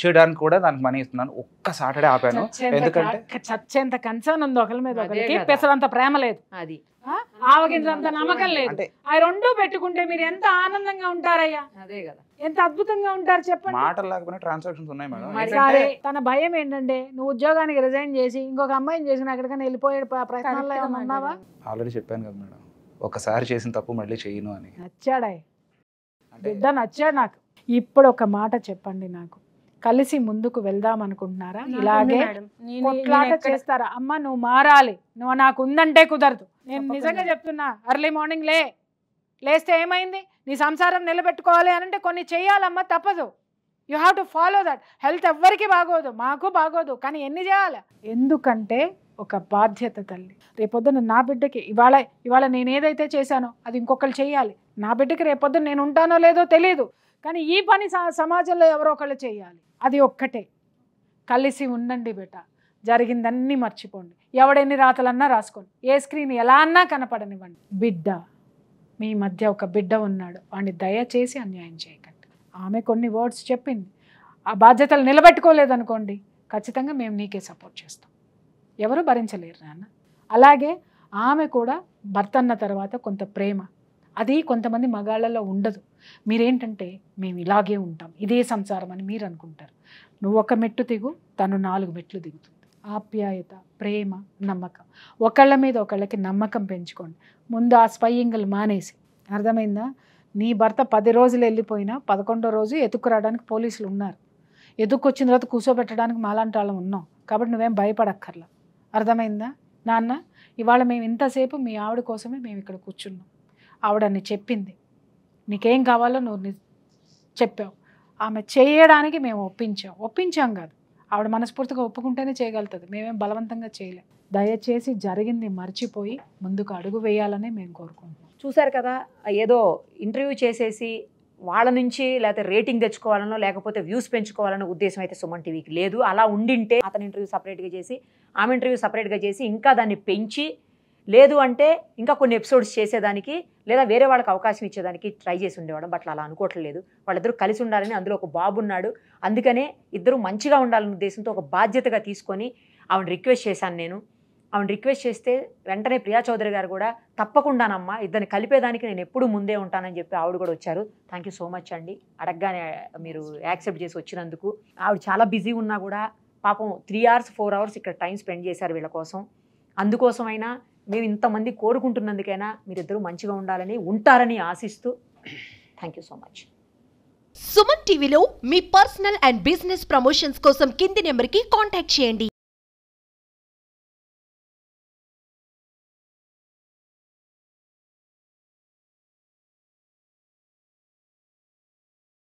చేయడానికి కూడా దానికి మనీ ఇస్తున్నాను. ఒక్క సాటర్డే ఆపాను. ఎందుకంటే చచ్చేంత కన్సర్న్ ఉంది ఒకరి మీద ఒకరికి, పెసరంత ప్రేమ లేదు, అది ఆవగించంత నమ్మకం లేదు. ఆ రెండు పెట్టుకుంటే మీరు ఎంత ఆనందంగా ఉంటారయ్యా, అదే కదా, ఎంత అద్భుతంగా ఉంటారు చెప్పండి. మాటలు లేకపోయినా ట్రాన్సాక్షన్స్ ఉన్నాయి మేడం. సరే, తన భయం ఏంటంటే నువ్వు ఉద్యోగానికి రిజైన్ చేసి ఇంకొక అమ్మాయిని చేసిన ఎక్కడికైనా వెళ్ళిపోయే ప్రయత్నాల్లో ఏమైనా ఉన్నావా? ఆల్రెడీ చెప్పాను కదా మేడం, ఒకసారి చేసిన తప్పు మళ్ళీ చేయను అని. నచ్చాడా బిడ్డ? నచ్చాడు నాకు. ఇప్పుడు ఒక మాట చెప్పండి, నాకు కలిసి ముందుకు వెళ్దాం అనుకుంటున్నారా? ఇలాగే కొట్లాట చేస్తారా? అమ్మ నువ్వు మారాలి, నువ్వు నాకు ఉందంటే కుదరదు. నేను నిజంగా చెప్తున్నా, ఎర్లీ మార్నింగ్ లేస్తే ఏమైంది, నీ సంసారం నిలబెట్టుకోవాలి అనంటే కొన్ని చెయ్యాలమ్మా, తప్పదు. You have to follow that. Health ఎవ్వరికి బాగోదు, మాకు బాగోదు, కానీ ఎన్ని చేయాలి? ఎందుకంటే ఒక బాధ్యత తల్లి. రేపొద్దున నా బిడ్డకి ఇవాళ నేను ఏదైతే చేశానో అది ఇంకొకరు చెయ్యాలి. నా బిడ్డకి రేపొద్దున నేను ఉంటానో లేదో తెలియదు, కానీ ఈ పని సమాజంలో ఎవరో ఒకళ్ళు చేయాలి. అది ఒక్కటే. కలిసి ఉండండి బేట, జరిగిందన్నీ మర్చిపోండి. ఎవడెన్ని రాతలన్నా రాసుకోండి, ఏ స్క్రీన్ ఎలా అన్నా కనపడనివ్వండి. బిడ్డ, మీ మధ్య ఒక బిడ్డ ఉన్నాడు, వాడిని దయచేసి అన్యాయం చేయకండి. ఆమె కొన్ని వర్డ్స్ చెప్పింది, ఆ బాధ్యతలు నిలబెట్టుకోలేదనుకోండి, ఖచ్చితంగా మేము నీకే సపోర్ట్ చేస్తాం. ఎవరు భరించలేరు నాన్న. అలాగే ఆమె కూడా భర్త అన్న తర్వాత కొంత ప్రేమ, అది కొంతమంది మగాళ్ళలో ఉండదు. మీరేంటంటే మేము ఇలాగే ఉంటాం, ఇదే సంసారం అని మీరు అనుకుంటారు. నువ్వు ఒక మెట్టు దిగు, తను 4 మెట్లు దిగుతుంది. ఆప్యాయత, ప్రేమ, నమ్మకం, ఒకళ్ళ మీద ఒకళ్ళకి నమ్మకం పెంచుకోండి. ముందు ఆ స్పైయింగ్లు మానేసి, అర్థమైందా? నీ భర్త 10 రోజులు వెళ్ళిపోయినా 11వ రోజు ఎత్తుకురావడానికి పోలీసులు ఉన్నారు. ఎత్తుకొచ్చిన తర్వాత కూర్చోబెట్టడానికి మాలాంటి వాళ్ళం ఉన్నాం. కాబట్టి నువ్వేం భయపడక్కర్లా, అర్థమైందా నాన్న? ఇవాళ మేము ఇంతసేపు మీ ఆవిడ కోసమే మేము ఇక్కడ కూర్చున్నాం. ఆవిడని చెప్పింది, నీకేం కావాలో నువ్వు చెప్పావు. ఆమె చేయడానికి మేము ఒప్పించాం కాదు, ఆవిడ మనస్ఫూర్తిగా ఒప్పుకుంటేనే చేయగలుగుతుంది. మేమేం బలవంతంగా చేయలేం. దయచేసి జరిగింది మర్చిపోయి ముందుకు అడుగు వేయాలని మేము కోరుకుంటున్నాం. చూశారు కదా, ఏదో ఇంటర్వ్యూ చేసేసి వాళ్ళ నుంచి లేకపోతే రేటింగ్ తెచ్చుకోవాలనో లేకపోతే వ్యూస్ పెంచుకోవాలనో ఉద్దేశం అయితే సుమన్ టీవీకి లేదు. అలా ఉండింటే అతని ఇంటర్వ్యూ సపరేట్గా చేసి, ఆమె ఇంటర్వ్యూ సపరేట్గా చేసి, ఇంకా దాన్ని పెంచి, లేదు అంటే ఇంకా కొన్ని ఎపిసోడ్స్ చేసేదానికి లేదా వేరే వాళ్ళకి అవకాశం ఇచ్చేదానికి ట్రై చేసి ఉండేవాడు. బట్ అలా అనుకోవట్లేదు. వాళ్ళిద్దరూ కలిసి ఉండాలని, అందులో ఒక బాబు ఉన్నాడు, అందుకనే ఇద్దరు మంచిగా ఉండాలనే ఉద్దేశంతో ఒక బాధ్యతగా తీసుకొని ఆవిడ రిక్వెస్ట్ చేశాను నేను. ఆవిడ రిక్వెస్ట్ చేస్తే వెంటనే ప్రియా చౌదరి గారు కూడా తప్పకుండానమ్మా, ఇద్దరిని కలిపేదానికి నేను ఎప్పుడు ముందే ఉంటానని చెప్పి ఆవిడ కూడా వచ్చారు. థ్యాంక్ యూ సో మచ్ అండి, అడగగానే మీరు యాక్సెప్ట్ చేసి వచ్చినందుకు. ఆవిడ చాలా బిజీ ఉన్నా కూడా పాపం 3 hours 4 hours ఇక్కడ టైం స్పెండ్ చేశారు వీళ్ళ కోసం. అందుకోసమైనా మేము ఇంతమంది కోరుకుంటున్నందుకైనా మీరిద్దరూ మంచిగా ఉండాలని, ఉంటారని ఆశిస్తూ thank you so much. Suman టీవీలో మీ పర్సనల్ అండ్ బిజినెస్ ప్రమోషన్స్ కోసం కింది నెంబర్కి కాంటాక్ట్ చేయండి.